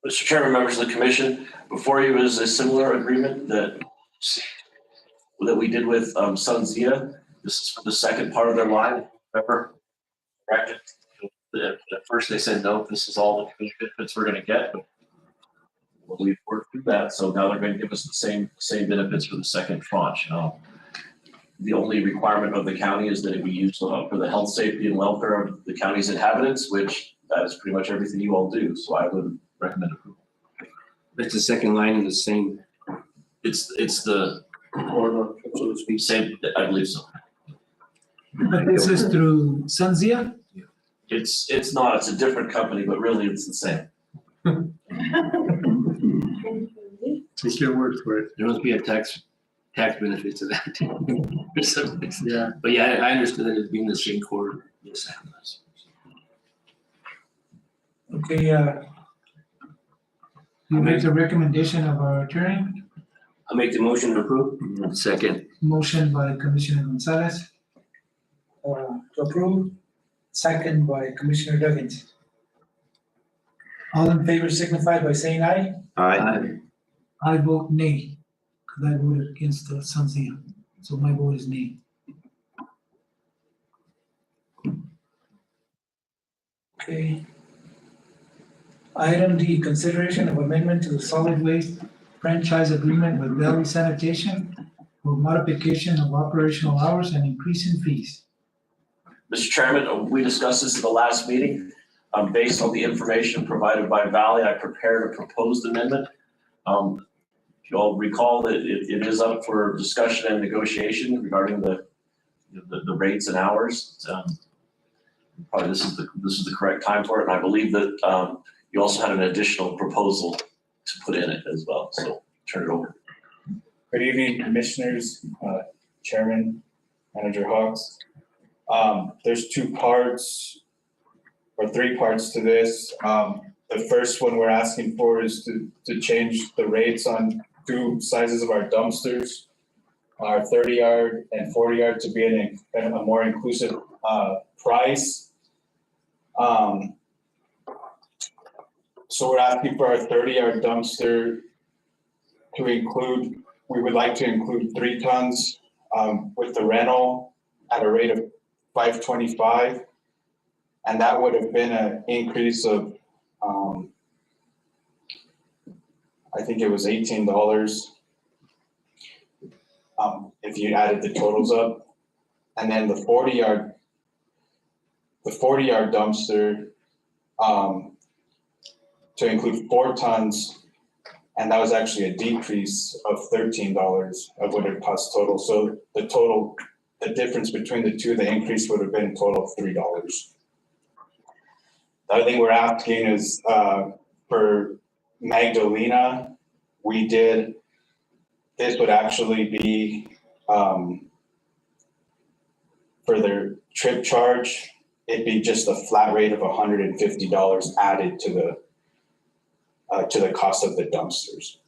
Mr. Chairman, members of the commission, before you is a similar agreement that we did with SunZia. This is for the second part of their line. Remember? Correct? At first they said, no, this is all the community benefits we're gonna get, but we've worked through that, so now they're gonna give us the same benefits for the second tranche. The only requirement of the county is that it be used for the health, safety, and welfare of the county's inhabitants, which that is pretty much everything you all do, so I would recommend approval. That's the second line in the same. It's the, or so to speak, same, I believe so. But this is through SunZia? It's not, it's a different company, but really it's the same. Take your word for it. There must be a tax benefit to that. For some reason. Yeah. But yeah, I understood it as being the same core. Yes. Okay, you make the recommendation of our attorney, I'll make the motion to approve. Second. motion by Commissioner Gonzalez. To approve, second by Commissioner Duggins. All in favor signify by saying aye. Aye. I vote nay, because I voted against the SunZia, so my vote is nay. Okay. Item D, consideration of amendment to the solid waste franchise agreement with Valley Sanitation for modification of operational hours and increase in fees. Mr. Chairman, we discussed this at the last meeting. Based on the information provided by Valley, I prepared a proposed amendment. If you all recall that it is up for discussion and negotiation regarding the rates and hours. Probably this is the correct time for it, and I believe that you also had an additional proposal to put in it as well. So turn it over. Good evening, commissioners, chairman, manager Hawks. There's two parts or three parts to this. The first one we're asking for is to change the rates on two sizes of our dumpsters, our 30-yard and 40-yard, to be a more inclusive price. So we're asking for our 30-yard dumpster to include, we would like to include 3 tons with the rental at a rate of $5.25. And that would have been an increase of, I think it was $18 if you added the totals up. And then the 40-yard dumpster to include 4 tons, and that was actually a decrease of $13 of what it cost total. So the difference between the two, the increase would have been a total of $3. The other thing we're asking is for Magdalena, we did this would actually be, for their trip charge, it'd be just a flat rate of $150 added to the cost of the dumpsters.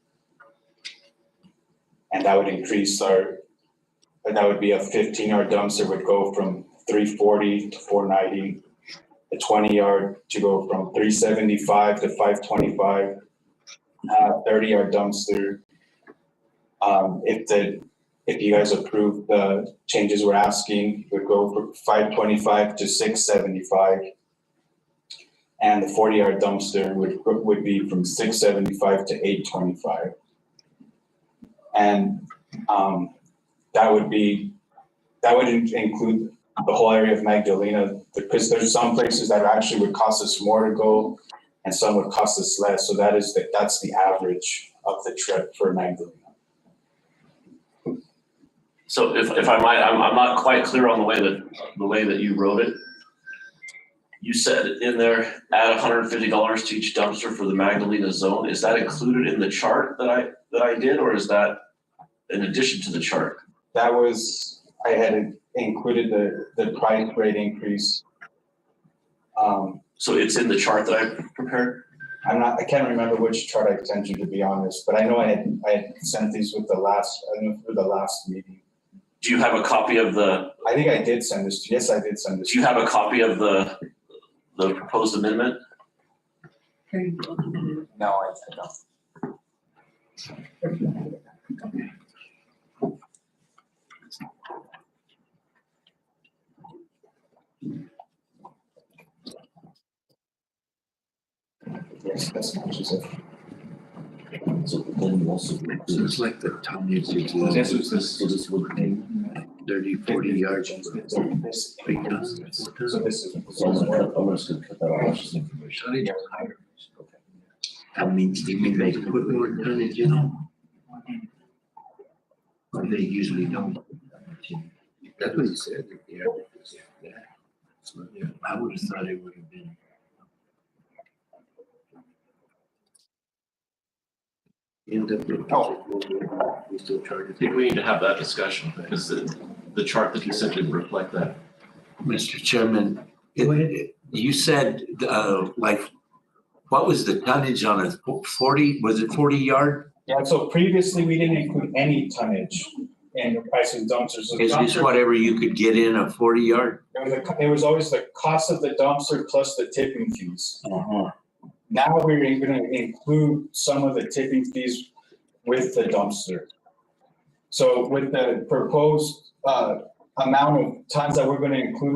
And that would increase and that would be a 15-yard dumpster would go from $340 to $490. A 20-yard to go from $375 to $525. 30-yard dumpster. If you guys approve the changes we're asking, it would go from $525 to $675. And the 40-yard dumpster would be from $675 to $825. And that would include the whole area of Magdalena, because there's some places that actually would cost us more to go and some would cost us less. So that's the average of the trip for Magdalena. So if I might, I'm not quite clear on the way that you wrote it. You said in there, add $150 to each dumpster for the Magdalena zone. Is that included in the chart that I did, or is that in addition to the chart? That was, I had included the price rate increase. So it's in the chart that I prepared? I can't remember which chart I sent you, to be honest, but I know I had sent these with the last meeting. Do you have a copy of the? I think I did send this to you. Yes, I did send this. Do you have a copy of the proposed amendment? No, I don't. Yes, that's what she said. So then you also, so it's like the tonnage, This was this. so this would be 30, 40 yards. So this is. I'm just gonna cut that off, just information. I mean, you mean they put more tonnage in them? Or they usually don't? That's what he said. Yeah. So, yeah, I would have thought it would have been. End up with, we still charge I think we need to have that discussion because the chart that you sent didn't reflect that. Mr. Chairman, you said, like, what was the tonnage on a 40, was it 40 yard? Yeah, so previously we didn't include any tonnage in the price of dumpsters. So Is this whatever you could get in a 40 yard? It was always the cost of the dumpster plus the tipping fees. Uh-huh. Now we're gonna include some of the tipping fees with the dumpster. So with the proposed amount of times that we're gonna include